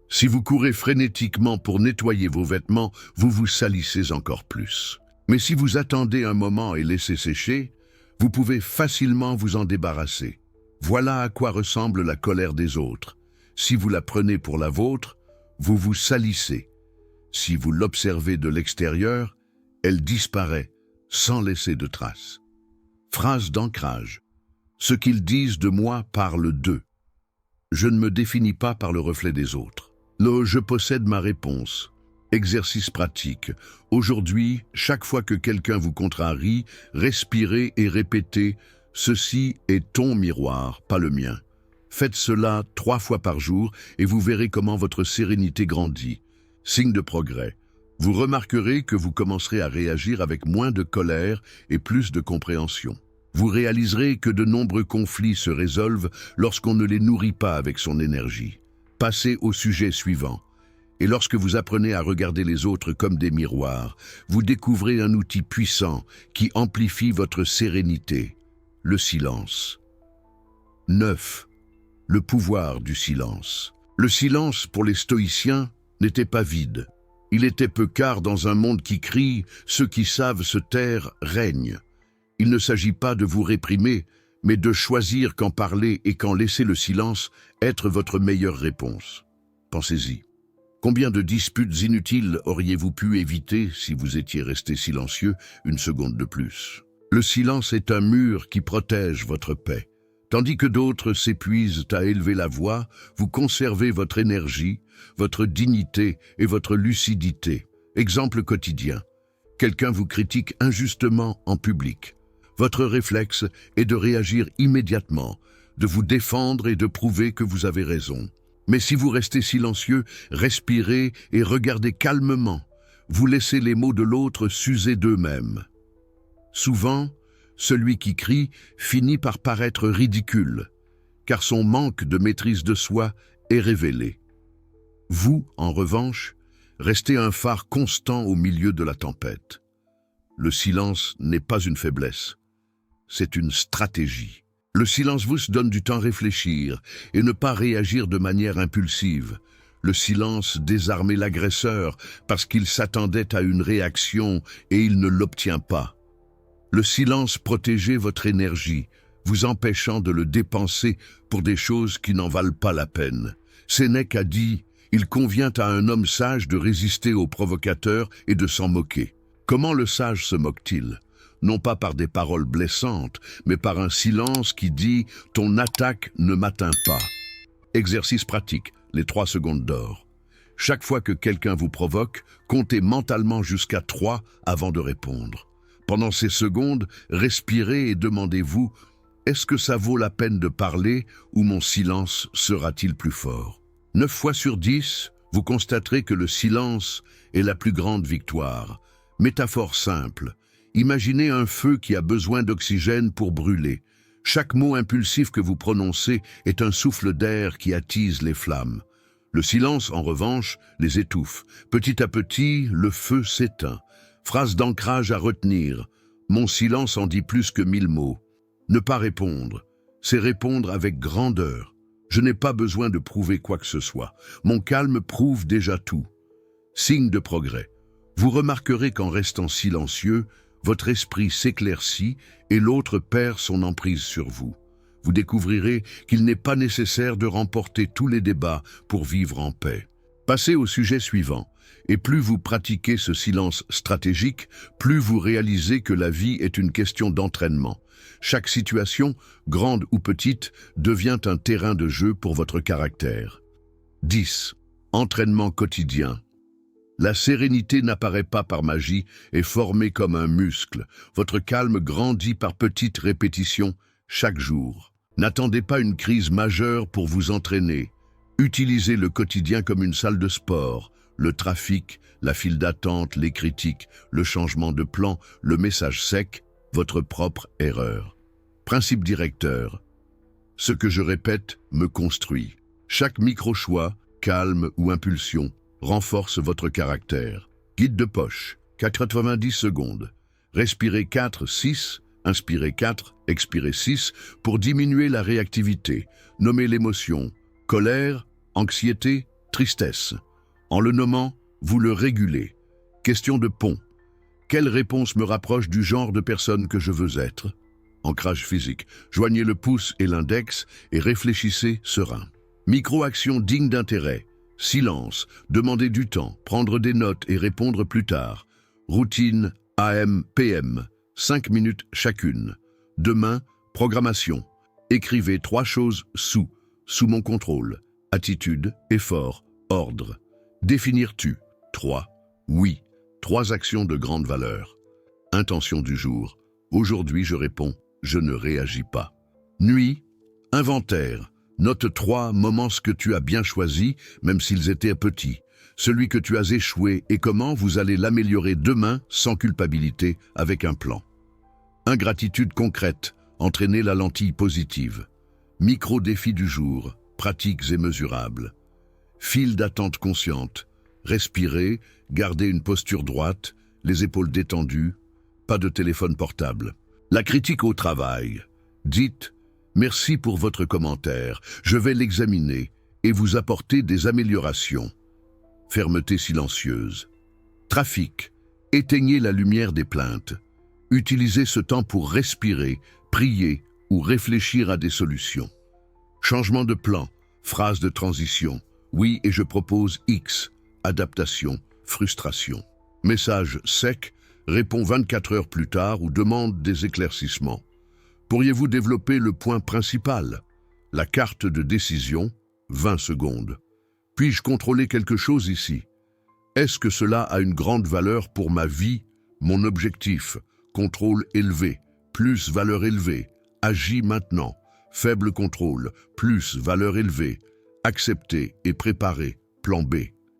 Si vous courez frénétiquement pour nettoyer vos vêtements, vous vous salissez encore plus. Mais si vous attendez un moment et laissez sécher, vous pouvez facilement vous en débarrasser. Voilà à quoi ressemble la colère des autres. Si vous la prenez pour la vôtre, vous vous salissez. Si vous l'observez de l'extérieur, elle disparaît sans laisser de traces. Phrase d'ancrage. Ce qu'ils disent de moi parle d'eux. Je ne me définis pas par le reflet des autres. Je possède ma réponse. Exercice pratique. Aujourd'hui, chaque fois que quelqu'un vous contrarie, respirez et répétez « Ceci est ton miroir, pas le mien ». Faites cela 3 fois par jour et vous verrez comment votre sérénité grandit. Signe de progrès. Vous remarquerez que vous commencerez à réagir avec moins de colère et plus de compréhension. Vous réaliserez que de nombreux conflits se résolvent lorsqu'on ne les nourrit pas avec son énergie. Passez au sujet suivant. Et lorsque vous apprenez à regarder les autres comme des miroirs, vous découvrez un outil puissant qui amplifie votre sérénité, le silence. 9. Le pouvoir du silence. Le silence, pour les stoïciens, n'était pas vide. Il était peu car dans un monde qui crie, ceux qui savent se taire règnent. Il ne s'agit pas de vous réprimer, mais de choisir quand parler et quand laisser le silence être votre meilleure réponse. Pensez-y. Combien de disputes inutiles auriez-vous pu éviter si vous étiez resté silencieux une seconde de plus? Le silence est un mur qui protège votre paix. Tandis que d'autres s'épuisent à élever la voix, vous conservez votre énergie, votre dignité et votre lucidité. Exemple quotidien. Quelqu'un vous critique injustement en public. Votre réflexe est de réagir immédiatement, de vous défendre et de prouver que vous avez raison. Mais si vous restez silencieux, respirez et regardez calmement. Vous laissez les mots de l'autre s'user d'eux-mêmes. Souvent, celui qui crie finit par paraître ridicule, car son manque de maîtrise de soi est révélé. Vous, en revanche, restez un phare constant au milieu de la tempête. Le silence n'est pas une faiblesse, c'est une stratégie. Le silence vous donne du temps à réfléchir et ne pas réagir de manière impulsive. Le silence désarmait l'agresseur parce qu'il s'attendait à une réaction et il ne l'obtient pas. Le silence protégeait votre énergie, vous empêchant de le dépenser pour des choses qui n'en valent pas la peine. Sénèque a dit « Il convient à un homme sage de résister aux provocateurs et de s'en moquer ». Comment le sage se moque-t-il? non pas par des paroles blessantes, mais par un silence qui dit « ton attaque ne m'atteint pas ». Exercice pratique, les 3 secondes d'or. Chaque fois que quelqu'un vous provoque, comptez mentalement jusqu'à 3 avant de répondre. Pendant ces secondes, respirez et demandez-vous « est-ce que ça vaut la peine de parler ou mon silence sera-t-il plus fort ?» 9 fois sur 10, vous constaterez que le silence est la plus grande victoire. Métaphore simple. Imaginez un feu qui a besoin d'oxygène pour brûler. Chaque mot impulsif que vous prononcez est un souffle d'air qui attise les flammes. Le silence, en revanche, les étouffe. Petit à petit, le feu s'éteint. Phrase d'ancrage à retenir. Mon silence en dit plus que 1000 mots. Ne pas répondre, c'est répondre avec grandeur. Je n'ai pas besoin de prouver quoi que ce soit. Mon calme prouve déjà tout. Signe de progrès. Vous remarquerez qu'en restant silencieux, votre esprit s'éclaircit et l'autre perd son emprise sur vous. Vous découvrirez qu'il n'est pas nécessaire de remporter tous les débats pour vivre en paix. Passez au sujet suivant. Et plus vous pratiquez ce silence stratégique, plus vous réalisez que la vie est une question d'entraînement. Chaque situation, grande ou petite, devient un terrain de jeu pour votre caractère. 10. Entraînement quotidien. La sérénité n'apparaît pas par magie, est formée comme un muscle. Votre calme grandit par petites répétitions chaque jour. N'attendez pas une crise majeure pour vous entraîner. Utilisez le quotidien comme une salle de sport. Le trafic, la file d'attente, les critiques, le changement de plan, le message sec, votre propre erreur. Principe directeur. Ce que je répète me construit. Chaque micro-choix, calme ou impulsion, renforce votre caractère. Guide de poche, 90 secondes. Respirez 4, 6, inspirez 4, expirez 6 pour diminuer la réactivité. Nommez l'émotion, colère, anxiété, tristesse. En le nommant, vous le régulez. Question de pont. Quelle réponse me rapproche du genre de personne que je veux être? Ancrage physique. Joignez le pouce et l'index et réfléchissez serein. Micro-action digne d'intérêt. Silence. Demandez du temps. Prendre des notes et répondre plus tard. Routine AM-PM. 5 minutes chacune. Demain, programmation. Écrivez 3 choses sous mon contrôle. Attitude, effort, ordre. Définir tu. 3. Oui. 3 actions de grande valeur. Intention du jour. Aujourd'hui, je réponds, je ne réagis pas. Nuit. Inventaire. Note 3 moments que tu as bien choisis, même s'ils étaient petits. Celui que tu as échoué et comment vous allez l'améliorer demain sans culpabilité avec un plan. Ingratitude concrète. Entraîner la lentille positive. Micro-défi du jour. Pratiques et mesurables. File d'attente consciente. Respirez, gardez une posture droite, les épaules détendues, pas de téléphone portable. La critique au travail. Dites « Merci pour votre commentaire, je vais l'examiner et vous apporter des améliorations. » Fermeté silencieuse. Trafic. Éteignez la lumière des plaintes. Utilisez ce temps pour respirer, prier ou réfléchir à des solutions. Changement de plan. Phrase de transition. Oui, et je propose X. Adaptation, frustration. Message sec, répond 24 heures plus tard ou demande des éclaircissements. Pourriez-vous développer le point principal? La carte de décision, 20 secondes. Puis-je contrôler quelque chose ici? Est-ce que cela a une grande valeur pour ma vie? Mon objectif, contrôle élevé, plus valeur élevée. Agis maintenant, faible contrôle, plus valeur élevée. Accepter et préparer, plan B.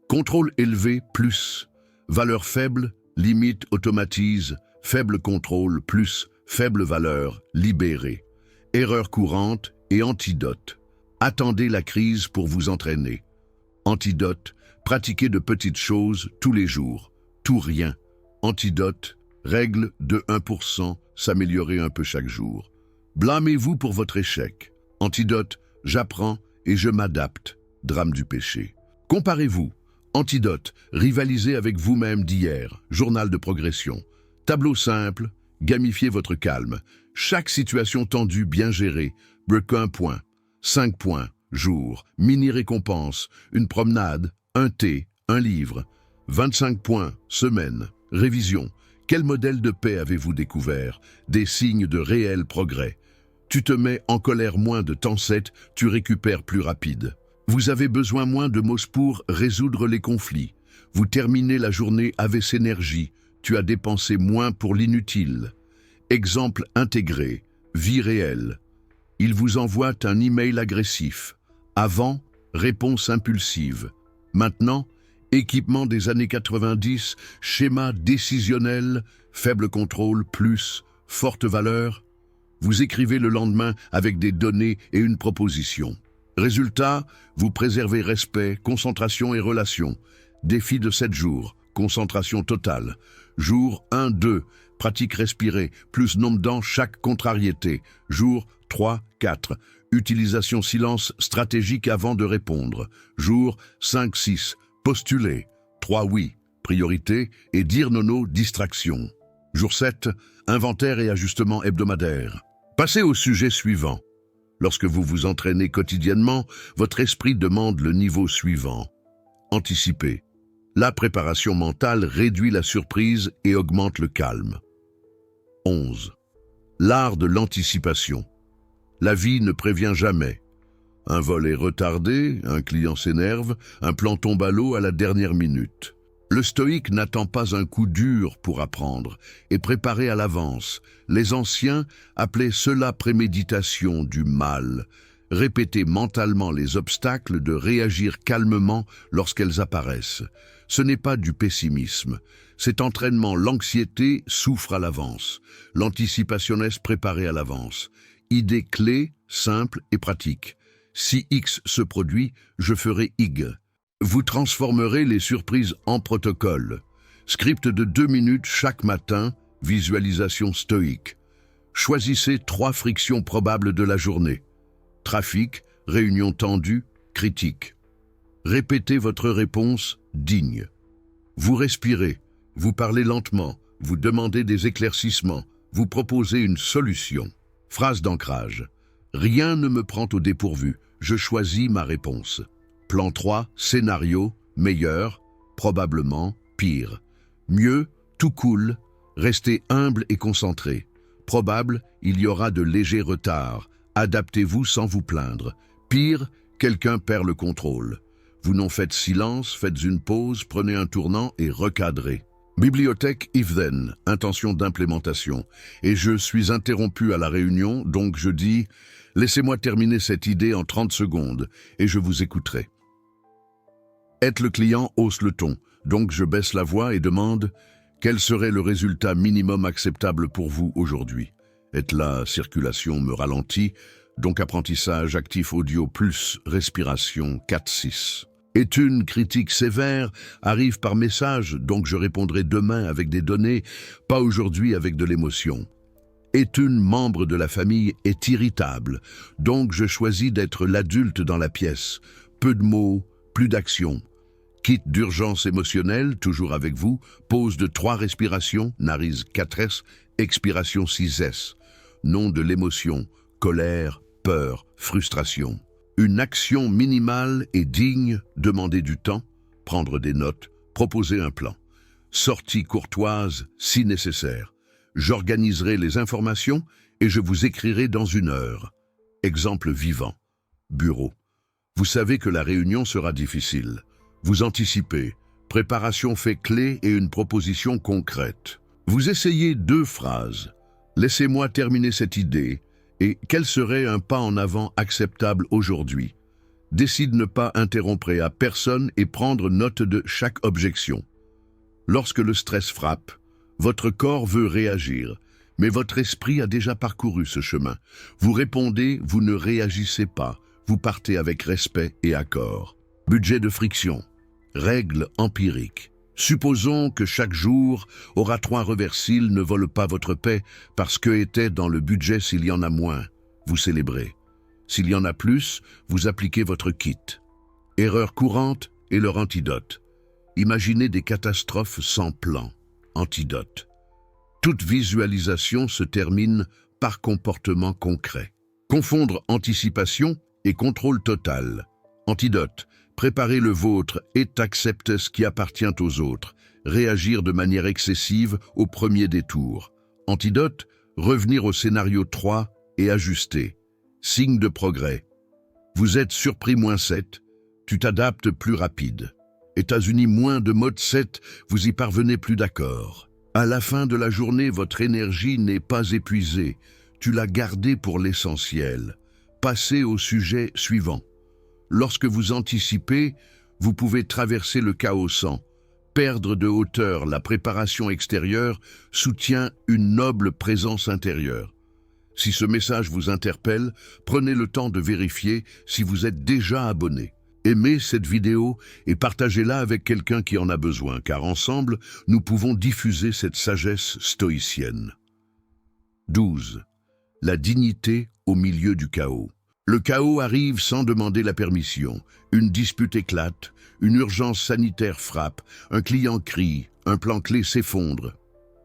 Contrôle élevé, plus. Valeur faible, limite, automatise. Faible contrôle, plus. Faible valeur, libéré. Erreur courante et antidote. Attendez la crise pour vous entraîner. Antidote, pratiquez de petites choses tous les jours. Tout rien. Antidote, règle de 1%, s'améliorer un peu chaque jour. Blâmez-vous pour votre échec. Antidote, j'apprends et je m'adapte. Drame du péché. Comparez-vous. Antidote, rivalisez avec vous-même d'hier. Journal de progression. Tableau simple, gamifiez votre calme. Chaque situation tendue bien gérée. Break 1 point. 5 points. Jour. Mini-récompense. Une promenade. Un thé. Un livre. 25 points. Semaine. Révision. Quel modèle de paix avez-vous découvert? Des signes de réel progrès. Tu te mets en colère moins de temps 7, tu récupères plus rapide. Vous avez besoin moins de mots pour résoudre les conflits. Vous terminez la journée avec énergie, tu as dépensé moins pour l'inutile. Exemple intégré, vie réelle. Il vous envoie un email agressif. Avant, réponse impulsive. Maintenant, équipement des années 90, schéma décisionnel, faible contrôle plus forte valeur. Vous écrivez le lendemain avec des données et une proposition. Résultat, vous préservez respect, concentration et relation. Défi de 7 jours, concentration totale. Jour 1-2, pratique respirée, plus nombre dans chaque contrariété. Jour 3-4, utilisation silence stratégique avant de répondre. Jour 5-6, postuler. 3 oui, priorité et dire nono, distraction. Jour 7, inventaire et ajustement hebdomadaire. Passez au sujet suivant. Lorsque vous vous entraînez quotidiennement, votre esprit demande le niveau suivant. Anticiper. La préparation mentale réduit la surprise et augmente le calme. 11. L'art de l'anticipation. La vie ne prévient jamais. Un vol est retardé, un client s'énerve, un plan tombe à l'eau à la dernière minute. Le stoïque n'attend pas un coup dur pour apprendre et préparer à l'avance. Les anciens appelaient cela préméditation du mal. Répéter mentalement les obstacles, de réagir calmement lorsqu'elles apparaissent. Ce n'est pas du pessimisme. Cet entraînement, l'anxiété souffre à l'avance. L'anticipation est préparée à l'avance. Idée clé, simple et pratique. Si X se produit, je ferai Y. Vous transformerez les surprises en protocole. Script de 2 minutes chaque matin, visualisation stoïque. Choisissez 3 frictions probables de la journée. Trafic, réunion tendue, critique. Répétez votre réponse digne. Vous respirez, vous parlez lentement, vous demandez des éclaircissements, vous proposez une solution. Phrase d'ancrage. Rien ne me prend au dépourvu, je choisis ma réponse. Plan 3, scénario, meilleur, probablement, pire. Mieux, tout cool, restez humble et concentré. Probable, il y aura de légers retards. Adaptez-vous sans vous plaindre. Pire, quelqu'un perd le contrôle. Vous n'en faites silence, faites une pause, prenez un tournant et recadrez. Bibliothèque if-then, intention d'implémentation. Et je suis interrompu à la réunion, donc je dis « Laissez-moi terminer cette idée en 30 secondes et je vous écouterai ». Être le client hausse le ton, donc je baisse la voix et demande « Quel serait le résultat minimum acceptable pour vous aujourd'hui ?» Être la circulation me ralentit, donc apprentissage actif audio plus respiration 4-6. Est une critique sévère, arrive par message, donc je répondrai demain avec des données, pas aujourd'hui avec de l'émotion. Est une membre de la famille est irritable, donc je choisis d'être l'adulte dans la pièce. Peu de mots, plus d'action. Kit d'urgence émotionnelle, toujours avec vous, pause de 3 respirations, narise 4S, expiration 6S. Nom de l'émotion, colère, peur, frustration. Une action minimale et digne, demander du temps, prendre des notes, proposer un plan. Sortie courtoise, si nécessaire. J'organiserai les informations et je vous écrirai dans 1 heure. Exemple vivant. Bureau. Vous savez que la réunion sera difficile. Vous anticipez. Préparation fait clé et une proposition concrète. Vous essayez 2 phrases. Laissez-moi terminer cette idée. Et quel serait un pas en avant acceptable aujourd'hui? Décide ne pas interrompre à personne et prendre note de chaque objection. Lorsque le stress frappe, votre corps veut réagir, mais votre esprit a déjà parcouru ce chemin. Vous répondez, vous ne réagissez pas, vous partez avec respect et accord. Budget de friction. Règle empirique. Supposons que chaque jour, oratoire reversile ne vole pas votre paix parce que était dans le budget s'il y en a moins, vous célébrez. S'il y en a plus, vous appliquez votre kit. Erreur courante et leur antidote. Imaginez des catastrophes sans plan. Antidote. Toute visualisation se termine par comportement concret. Confondre anticipation et contrôle total. Antidote. Préparez le vôtre et acceptez ce qui appartient aux autres. réagir de manière excessive au premier détour. Antidote, revenir au scénario 3 et ajuster. Signe de progrès. Vous êtes surpris -7, tu t'adaptes plus rapide. États-Unis de mode 7, vous y parvenez plus d'accord. À la fin de la journée, votre énergie n'est pas épuisée. Tu l'as gardée pour l'essentiel. Passez au sujet suivant. Lorsque vous anticipez, vous pouvez traverser le chaos sans perdre de hauteur. La préparation extérieure soutient une noble présence intérieure. Si ce message vous interpelle, prenez le temps de vérifier si vous êtes déjà abonné. Aimez cette vidéo et partagez-la avec quelqu'un qui en a besoin, car ensemble, nous pouvons diffuser cette sagesse stoïcienne. 12. La dignité au milieu du chaos. Le chaos arrive sans demander la permission. Une dispute éclate, une urgence sanitaire frappe, un client crie, un plan clé s'effondre.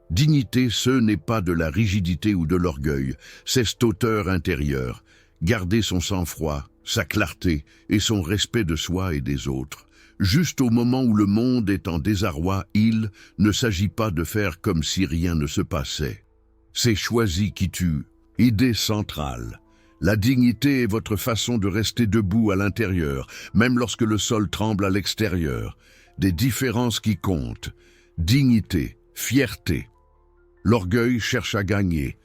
Dignité, ce n'est pas de la rigidité ou de l'orgueil, c'est cette hauteur intérieure. Garder son sang-froid, sa clarté et son respect de soi et des autres. Juste au moment où le monde est en désarroi, il ne s'agit pas de faire comme si rien ne se passait. C'est choisi qui tue. Idée centrale. La dignité est votre façon de rester debout à l'intérieur, même lorsque le sol tremble à l'extérieur. Des différences qui comptent. Dignité, fierté. L'orgueil cherche à gagner.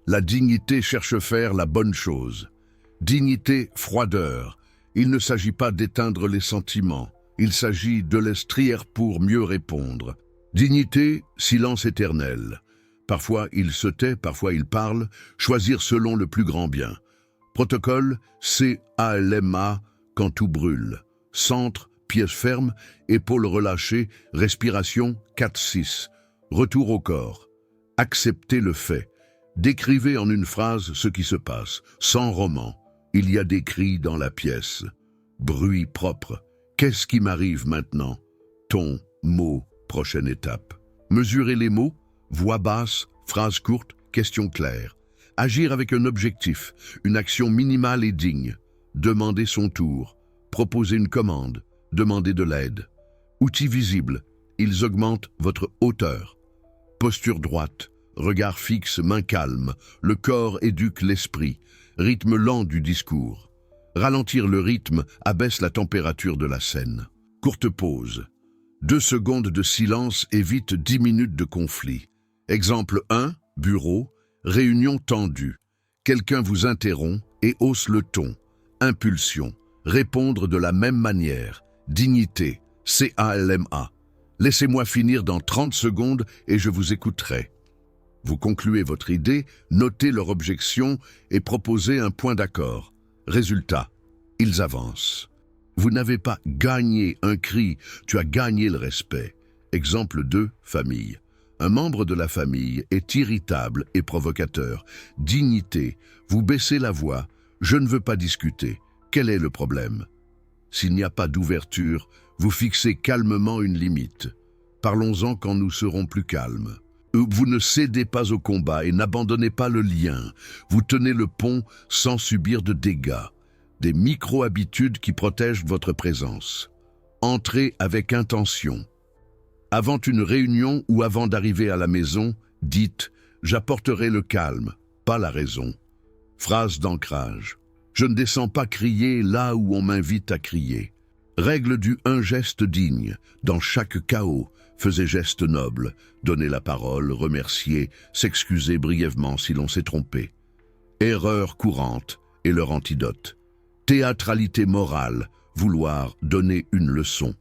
La dignité cherche à faire la bonne chose. Dignité, froideur. Il ne s'agit pas d'éteindre les sentiments. Il s'agit de les strier pour mieux répondre. Dignité, silence éternel. Parfois il se tait, parfois il parle. Choisir selon le plus grand bien. Protocole, CALMA, quand tout brûle. Centre, pièce ferme, épaules relâchées, respiration, 4-6. Retour au corps. Acceptez le fait. Décrivez en une phrase ce qui se passe, sans roman. Il y a des cris dans la pièce. Bruit propre. Qu'est-ce qui m'arrive maintenant? Ton, mot, prochaine étape. Mesurez les mots, voix basse, phrase courte, question claire. Agir avec un objectif, une action minimale et digne. Demander son tour. Proposer une commande. Demander de l'aide. Outils visibles. Ils augmentent votre hauteur. Posture droite. Regard fixe, main calme. Le corps éduque l'esprit. Rythme lent du discours. Ralentir le rythme abaisse la température de la scène. Courte pause. 2 secondes de silence évitent 10 minutes de conflit. Exemple 1, bureau, réunion tendue. Quelqu'un vous interrompt et hausse le ton. Impulsion. Répondre de la même manière. Dignité. CALMA. Laissez-moi finir dans 30 secondes et je vous écouterai. Vous concluez votre idée, notez leur objection et proposez un point d'accord. Résultat, ils avancent. Vous n'avez pas gagné un cri, tu as gagné le respect. Exemple 2, famille. Un membre de la famille est irritable et provocateur. Dignité, vous baissez la voix, je ne veux pas discuter. Quel est le problème? S'il n'y a pas d'ouverture, vous fixez calmement une limite. Parlons-en quand nous serons plus calmes. Vous ne cédez pas au combat et n'abandonnez pas le lien. Vous tenez le pont sans subir de dégâts. Des micro-habitudes qui protègent votre présence. Entrez avec intention. Avant une réunion ou avant d'arriver à la maison, dites « J'apporterai le calme, pas la raison ». Phrase d'ancrage. Je ne descends pas crier là où on m'invite à crier. Règle du un geste digne. Dans chaque chaos, faisez geste noble. Donnez la parole, remercier, s'excuser brièvement si l'on s'est trompé. Erreur courante et leur antidote. Théâtralité morale, vouloir donner une leçon.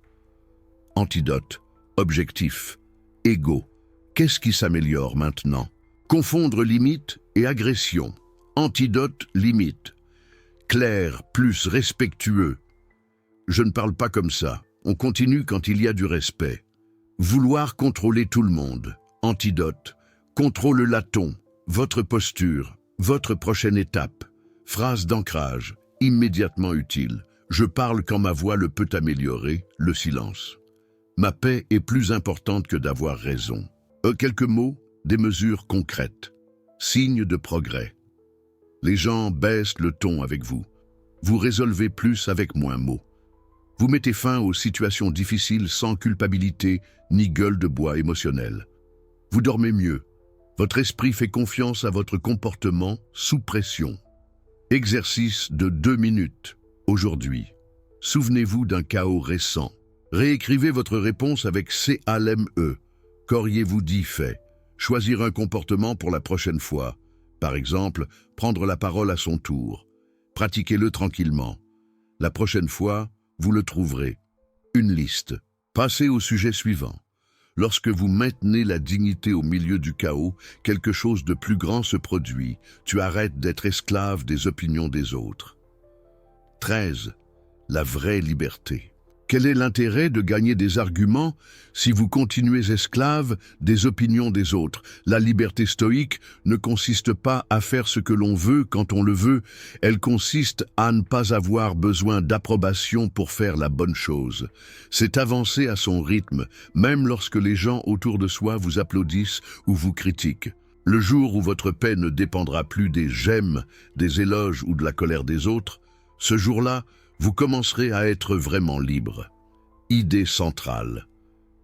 Antidote, objectif, ego. Qu'est-ce qui s'améliore maintenant? Confondre limite et agression. Antidote, limite. Clair plus respectueux. Je ne parle pas comme ça. On continue quand il y a du respect. Vouloir contrôler tout le monde. Antidote. Contrôle le laton. Votre posture. Votre prochaine étape. Phrase d'ancrage. Immédiatement utile. Je parle quand ma voix le peut améliorer. Le silence. Ma paix est plus importante que d'avoir raison. Quelques mots, des mesures concrètes. Signe de progrès. Les gens baissent le ton avec vous. Vous résolvez plus avec moins mots. Vous mettez fin aux situations difficiles sans culpabilité ni gueule de bois émotionnelle. Vous dormez mieux. Votre esprit fait confiance à votre comportement sous pression. Exercice de 2 minutes. Aujourd'hui, souvenez-vous d'un chaos récent. Réécrivez votre réponse avec CALME. Qu'auriez-vous dit fait? Choisir un comportement pour la prochaine fois. Par exemple, prendre la parole à son tour. Pratiquez-le tranquillement. La prochaine fois, vous le trouverez. Une liste. Passez au sujet suivant. Lorsque vous maintenez la dignité au milieu du chaos, quelque chose de plus grand se produit. Tu arrêtes d'être esclave des opinions des autres. 13. La vraie liberté. Quel est l'intérêt de gagner des arguments si vous continuez esclave des opinions des autres? La liberté stoïque ne consiste pas à faire ce que l'on veut quand on le veut, elle consiste à ne pas avoir besoin d'approbation pour faire la bonne chose. C'est avancer à son rythme, même lorsque les gens autour de soi vous applaudissent ou vous critiquent. Le jour où votre paix ne dépendra plus des j'aime, des éloges ou de la colère des autres, ce jour-là, vous commencerez à être vraiment libre. Idée centrale.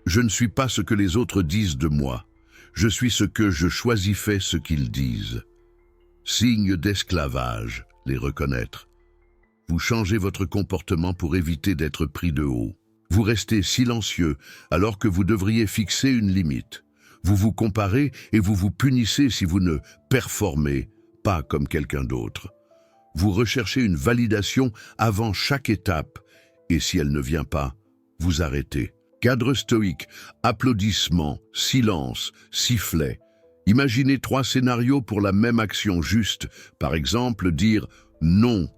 Je ne suis pas ce que les autres disent de moi. Je suis ce que je choisis fait ce qu'ils disent. Signe d'esclavage, les reconnaître. Vous changez votre comportement pour éviter d'être pris de haut. Vous restez silencieux alors que vous devriez fixer une limite. Vous vous comparez et vous vous punissez si vous ne performez pas comme quelqu'un d'autre. Vous recherchez une validation avant chaque étape, et si elle ne vient pas, vous arrêtez. Cadre stoïque, applaudissements, silence, sifflet. Imaginez 3 scénarios pour la même action juste. Par exemple, dire non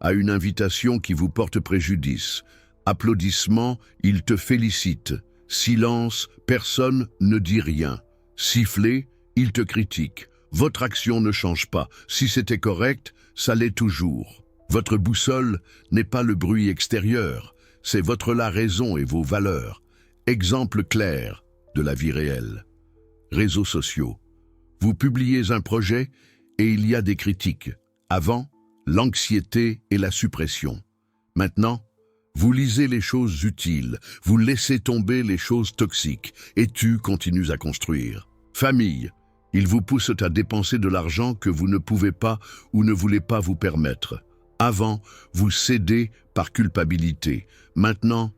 à une invitation qui vous porte préjudice. Applaudissements, il te félicite. Silence, personne ne dit rien. Sifflet, il te critique. Votre action ne change pas. Si c'était correct, ça l'est toujours. Votre boussole n'est pas le bruit extérieur, c'est la raison et vos valeurs. Exemple clair de la vie réelle. Réseaux sociaux. Vous publiez un projet et il y a des critiques. Avant, l'anxiété et la suppression. Maintenant, vous lisez les choses utiles, vous laissez tomber les choses toxiques et tu continues à construire. Famille. Ils vous poussent à dépenser de l'argent que vous ne pouvez pas ou ne voulez pas vous permettre. Avant, vous cédez par culpabilité. Maintenant,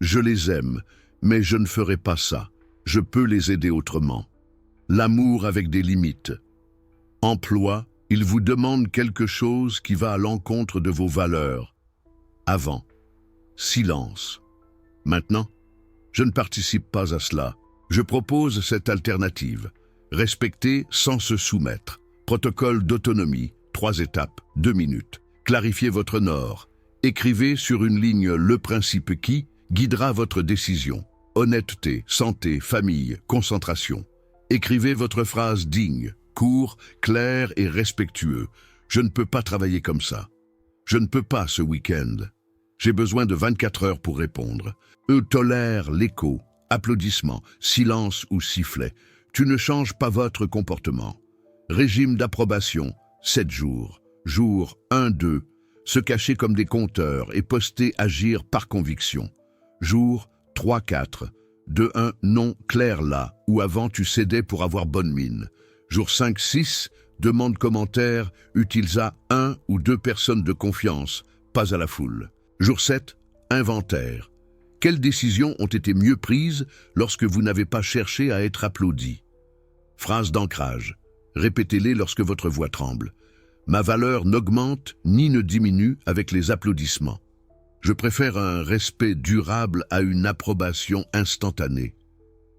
je les aime, mais je ne ferai pas ça. Je peux les aider autrement. L'amour avec des limites. Emploi, ils vous demandent quelque chose qui va à l'encontre de vos valeurs. Avant, silence. Maintenant, je ne participe pas à cela. Je propose cette alternative. Respecter sans se soumettre. Protocole d'autonomie, 3 étapes, 2 minutes. Clarifiez votre nord. Écrivez sur une ligne le principe qui guidera votre décision. Honnêteté, santé, famille, concentration. Écrivez votre phrase digne, court, clair et respectueux. Je ne peux pas travailler comme ça. Je ne peux pas ce week-end. J'ai besoin de 24 heures pour répondre. Eux tolèrent l'écho, applaudissements, silence ou sifflet. Tu ne changes pas votre comportement. Régime d'approbation, 7 jours. Jour 1-2, se cacher comme des compteurs et poster agir par conviction. Jour 3-4, 2-1 non clair là, ou avant tu cédais pour avoir bonne mine. Jour 5-6, demande commentaire, utilisa 1 ou 2 personnes de confiance, pas à la foule. Jour 7, inventaire. Quelles décisions ont été mieux prises lorsque vous n'avez pas cherché à être applaudi? Phrase d'ancrage. Répétez-les lorsque votre voix tremble. Ma valeur n'augmente ni ne diminue avec les applaudissements. Je préfère un respect durable à une approbation instantanée.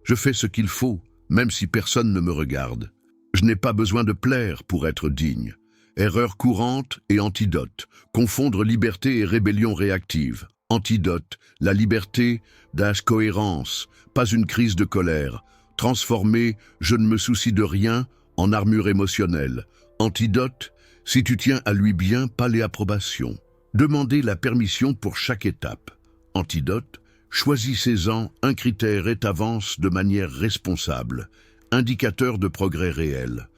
Je fais ce qu'il faut, même si personne ne me regarde. Je n'ai pas besoin de plaire pour être digne. Erreur courante et antidote. Confondre liberté et rébellion réactive. Antidote, la liberté cohérence, pas une crise de colère. Transformer « je ne me soucie de rien » en armure émotionnelle. Antidote, si tu tiens à lui bien, pas les approbations. Demandez la permission pour chaque étape. Antidote, choisissez-en un critère et avance de manière responsable. Indicateur de progrès réel.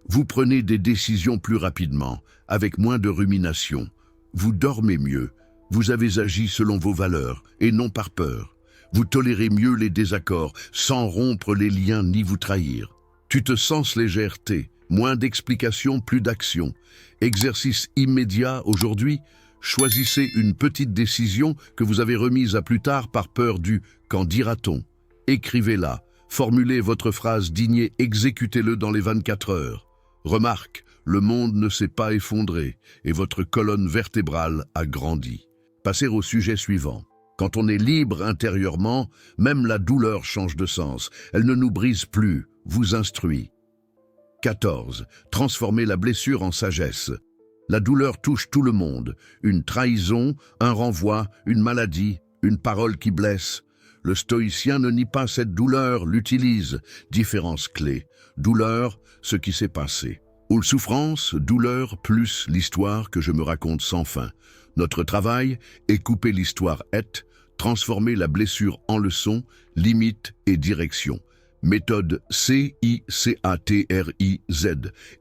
Vous prenez des décisions plus rapidement, avec moins de rumination. Vous dormez mieux. Vous avez agi selon vos valeurs et non par peur. Vous tolérez mieux les désaccords sans rompre les liens ni vous trahir. Tu te sens légèreté, moins d'explications, plus d'action. Exercice immédiat aujourd'hui. Choisissez une petite décision que vous avez remise à plus tard par peur du « qu'en dira-t-on ». Écrivez-la, formulez votre phrase digne et exécutez-le dans les 24 heures. Remarque, le monde ne s'est pas effondré et votre colonne vertébrale a grandi. Passez au sujet suivant. Quand on est libre intérieurement, même la douleur change de sens. Elle ne nous brise plus, vous instruit. 14. Transformez la blessure en sagesse. La douleur touche tout le monde. Une trahison, un renvoi, une maladie, une parole qui blesse. Le stoïcien ne nie pas cette douleur, l'utilise. Différence clé. Douleur, ce qui s'est passé. Ou souffrance, douleur, plus l'histoire que je me raconte sans fin. Notre travail est couper l'histoire transformer la blessure en leçon, limite et direction. Méthode CICATRIZ,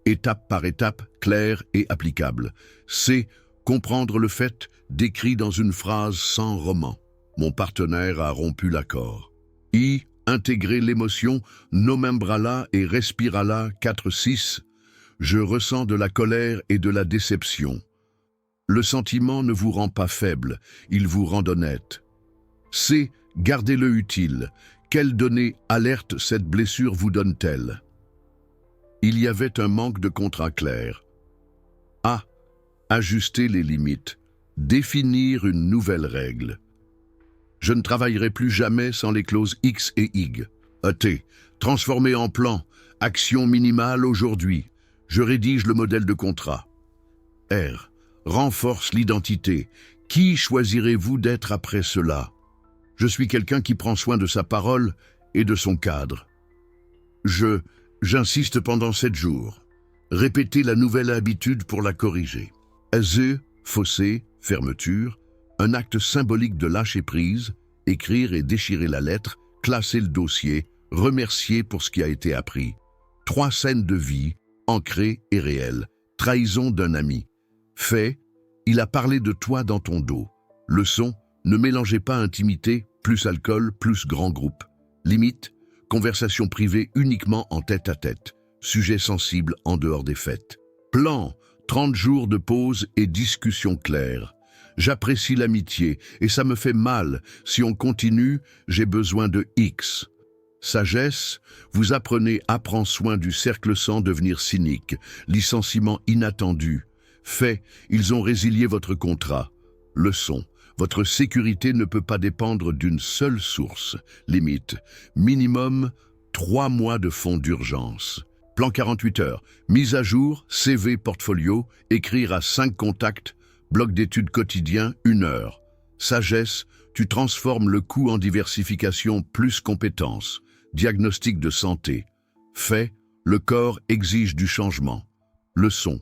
étape par étape, claire et applicable. C. Comprendre le fait, décrit dans une phrase sans roman. Mon partenaire a rompu l'accord. I. Intégrer l'émotion, nomembrala et respirala 4-6. Je ressens de la colère et de la déception. Le sentiment ne vous rend pas faible, il vous rend honnête. C. Gardez-le utile. Quelles données alerte cette blessure vous donne-t-elle? Il y avait un manque de contrat clair. A. Ajuster les limites. Définir une nouvelle règle. Je ne travaillerai plus jamais sans les clauses X et Y. T. Transformer en plan. Action minimale aujourd'hui. Je rédige le modèle de contrat. R. Renforce l'identité. Qui choisirez-vous d'être après cela? Je suis quelqu'un qui prend soin de sa parole et de son cadre. J'insiste pendant 7 jours. Répétez la nouvelle habitude pour la corriger. Z, fossé, fermeture, un acte symbolique de lâcher prise, écrire et déchirer la lettre, classer le dossier, remercier pour ce qui a été appris. 3 scènes de vie, ancrées et réelles. Trahison d'un ami. Fait, il a parlé de toi dans ton dos. Leçon, ne mélangez pas intimité, plus alcool, plus grand groupe. Limite, conversation privée uniquement en tête-à-tête. Sujet sensible en dehors des fêtes. Plan, 30 jours de pause et discussion claire. J'apprécie l'amitié et ça me fait mal. Si on continue, j'ai besoin de X. Sagesse, vous apprenez à prendre soin du cercle sans devenir cynique. Licenciement inattendu. Fait, ils ont résilié votre contrat. Leçon, votre sécurité ne peut pas dépendre d'une seule source. Limite, minimum 3 mois de fonds d'urgence. Plan 48 heures, mise à jour, CV, portfolio, écrire à 5 contacts, bloc d'études quotidien, 1 heure. Sagesse, tu transformes le coût en diversification plus compétences. Diagnostic de santé. Fait, le corps exige du changement. Leçon,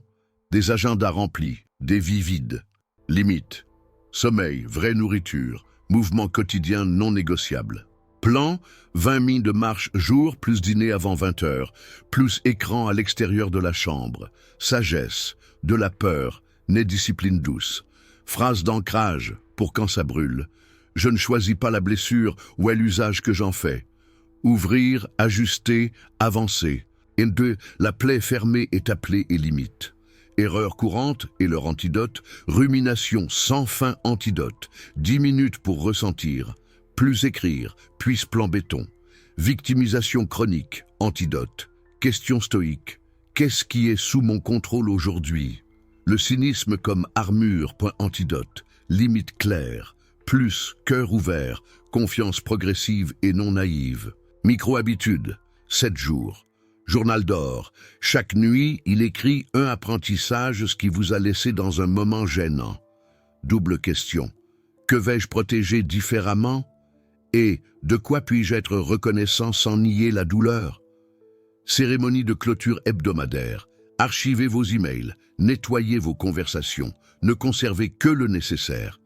des agendas remplis, des vies vides. Limite, sommeil, vraie nourriture, mouvement quotidien non négociable. Plan, 20 minutes de marche jour plus dîner avant 20 heures, plus écran à l'extérieur de la chambre. Sagesse, de la peur, naît discipline douce. Phrase d'ancrage, pour quand ça brûle. Je ne choisis pas la blessure ou est l'usage que j'en fais. Ouvrir, ajuster, avancer. Et 2, la plaie fermée est appelée et limite. Erreurs courantes et leur antidote, rumination sans fin antidote, 10 minutes pour ressentir, plus écrire, puis plan béton. Victimisation chronique, antidote. Question stoïque, qu'est-ce qui est sous mon contrôle aujourd'hui? Le cynisme comme armure, point antidote, limite claire, plus cœur ouvert, confiance progressive et non naïve. Micro-habitude, 7 jours. Journal d'or. Chaque nuit, il écrit un apprentissage, ce qui vous a laissé dans un moment gênant. Double question. Que vais-je protéger différemment? Et de quoi puis-je être reconnaissant sans nier la douleur? Cérémonie de clôture hebdomadaire. Archivez vos emails, nettoyez vos conversations, ne conservez que le nécessaire.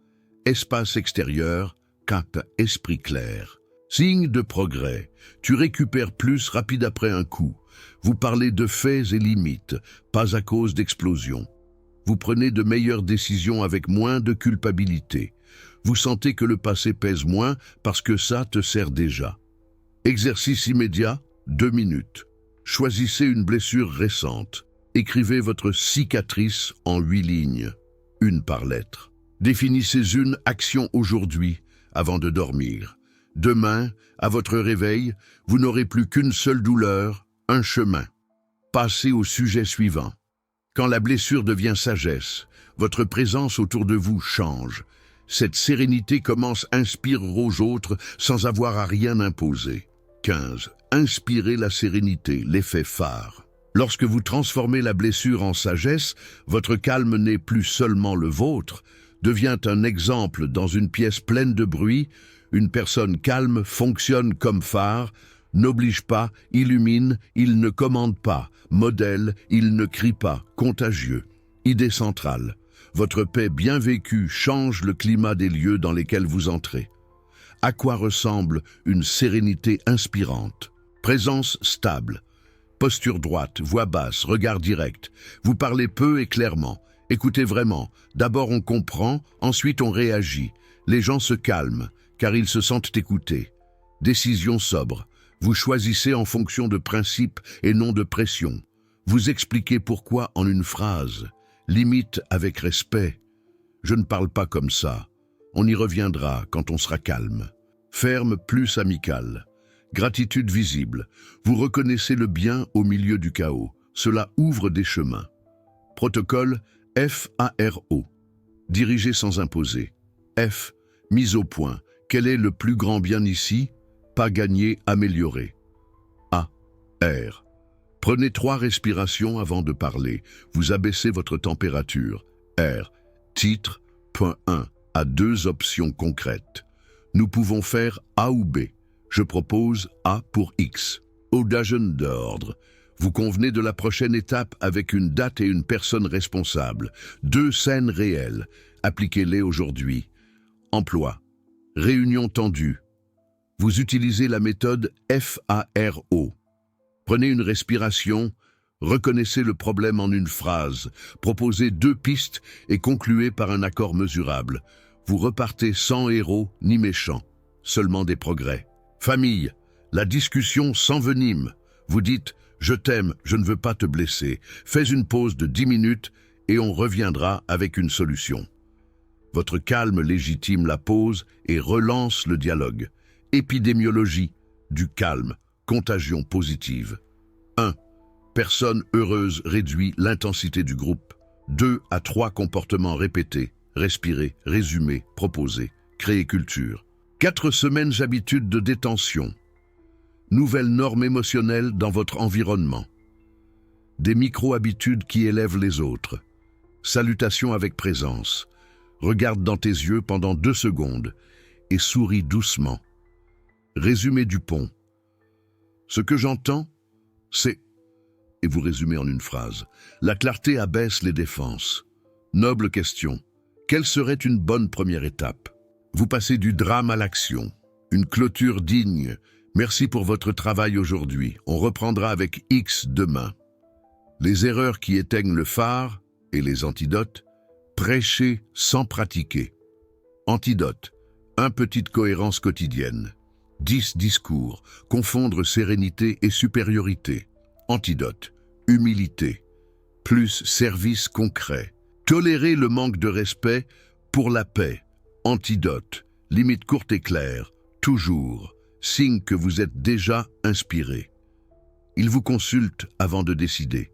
Espace extérieur, cap esprit clair. Signe de progrès. Tu récupères plus rapide après un coup. Vous parlez de faits et limites, pas à cause d'explosions. Vous prenez de meilleures décisions avec moins de culpabilité. Vous sentez que le passé pèse moins parce que ça te sert déjà. Exercice immédiat, 2 minutes. Choisissez une blessure récente. Écrivez votre cicatrice en 8 lignes, une par lettre. Définissez une action aujourd'hui avant de dormir. Demain, à votre réveil, vous n'aurez plus qu'une seule douleur, un chemin. Passez au sujet suivant. Quand la blessure devient sagesse, votre présence autour de vous change. Cette sérénité commence à inspirer aux autres sans avoir à rien imposer. 15. Inspirez la sérénité, l'effet phare. Lorsque vous transformez la blessure en sagesse, votre calme n'est plus seulement le vôtre, devient un exemple dans une pièce pleine de bruit. Une personne calme fonctionne comme phare, n'oblige pas, illumine, il ne commande pas, modèle, il ne crie pas, contagieux. Idée centrale. Votre paix bien vécue change le climat des lieux dans lesquels vous entrez. À quoi ressemble une sérénité inspirante? Présence stable. Posture droite, voix basse, regard direct. Vous parlez peu et clairement. Écoutez vraiment. D'abord on comprend, ensuite on réagit. Les gens se calment, car ils se sentent écoutés. Décision sobre. Vous choisissez en fonction de principes et non de pression. Vous expliquez pourquoi en une phrase. Limite avec respect. Je ne parle pas comme ça. On y reviendra quand on sera calme. Ferme plus amical. Gratitude visible. Vous reconnaissez le bien au milieu du chaos. Cela ouvre des chemins. Protocole FARO. Diriger sans imposer. F. Mise au point. Quel est le plus grand bien ici? Pas gagner, améliorer. A. R. Prenez 3 respirations avant de parler. Vous abaissez votre température. R. Titre. Point 1. À 2 options concrètes. Nous pouvons faire A ou B. Je propose A pour X. Audacieux d'ordre. Vous convenez de la prochaine étape avec une date et une personne responsable. 2 scènes réelles. Appliquez-les aujourd'hui. Emploi. Réunion tendue. Vous utilisez la méthode FARO. Prenez une respiration, reconnaissez le problème en une phrase, proposez 2 pistes et concluez par un accord mesurable. Vous repartez sans héros ni méchants, seulement des progrès. Famille, la discussion s'envenime. Vous dites « Je t'aime, je ne veux pas te blesser ». Fais une pause de 10 minutes et on reviendra avec une solution. Votre calme légitime la pause et relance le dialogue. Épidémiologie du calme, contagion positive. 1. Personne heureuse réduit l'intensité du groupe. 2 à 3 comportements répétés. Respirer, résumer, proposer, créer culture. 4 semaines habitudes de détention. Nouvelles normes émotionnelles dans votre environnement. Des micro-habitudes qui élèvent les autres. Salutations avec présence. Regarde dans tes yeux pendant 2 secondes et souris doucement. Résumé du pont. Ce que j'entends, c'est, et vous résumez en une phrase, la clarté abaisse les défenses. Noble question. Quelle serait une bonne première étape? Vous passez du drame à l'action. Une clôture digne. Merci pour votre travail aujourd'hui. On reprendra avec X demain. Les erreurs qui éteignent le phare et les antidotes. Prêcher sans pratiquer. Antidote. 1 petite cohérence quotidienne. 10 discours. Confondre sérénité et supériorité. Antidote. Humilité. Plus service concret. Tolérer le manque de respect pour la paix. Antidote. Limite courte et claire. Toujours. Signe que vous êtes déjà inspiré. Ils vous consultent avant de décider.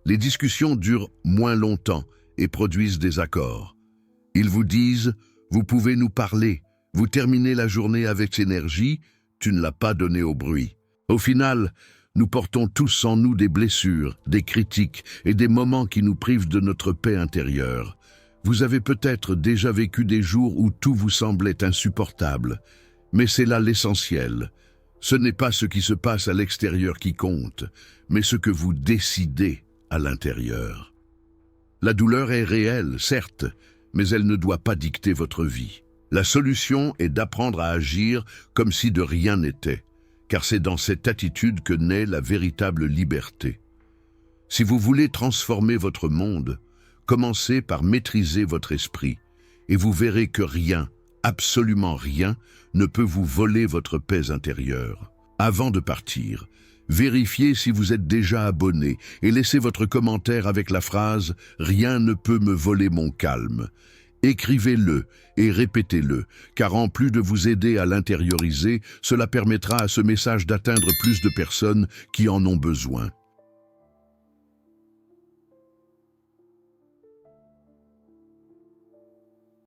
Les discussions durent moins longtemps et produisent des accords. Ils vous disent « Vous pouvez nous parler ». Vous terminez la journée avec énergie, tu ne l'as pas donné au bruit. Au final, nous portons tous en nous des blessures, des critiques et des moments qui nous privent de notre paix intérieure. Vous avez peut-être déjà vécu des jours où tout vous semblait insupportable, mais c'est là l'essentiel. Ce n'est pas ce qui se passe à l'extérieur qui compte, mais ce que vous décidez à l'intérieur. La douleur est réelle, certes, mais elle ne doit pas dicter votre vie. La solution est d'apprendre à agir comme si de rien n'était, car c'est dans cette attitude que naît la véritable liberté. Si vous voulez transformer votre monde, Commencez par maîtriser votre esprit et vous verrez que rien, absolument rien, ne peut vous voler votre paix intérieure. Avant de partir, vérifiez si vous êtes déjà abonné et laissez votre commentaire avec la phrase « Rien ne peut me voler mon calme ». Écrivez-le et répétez-le, car en plus de vous aider à l'intérioriser, cela permettra à ce message d'atteindre plus de personnes qui en ont besoin.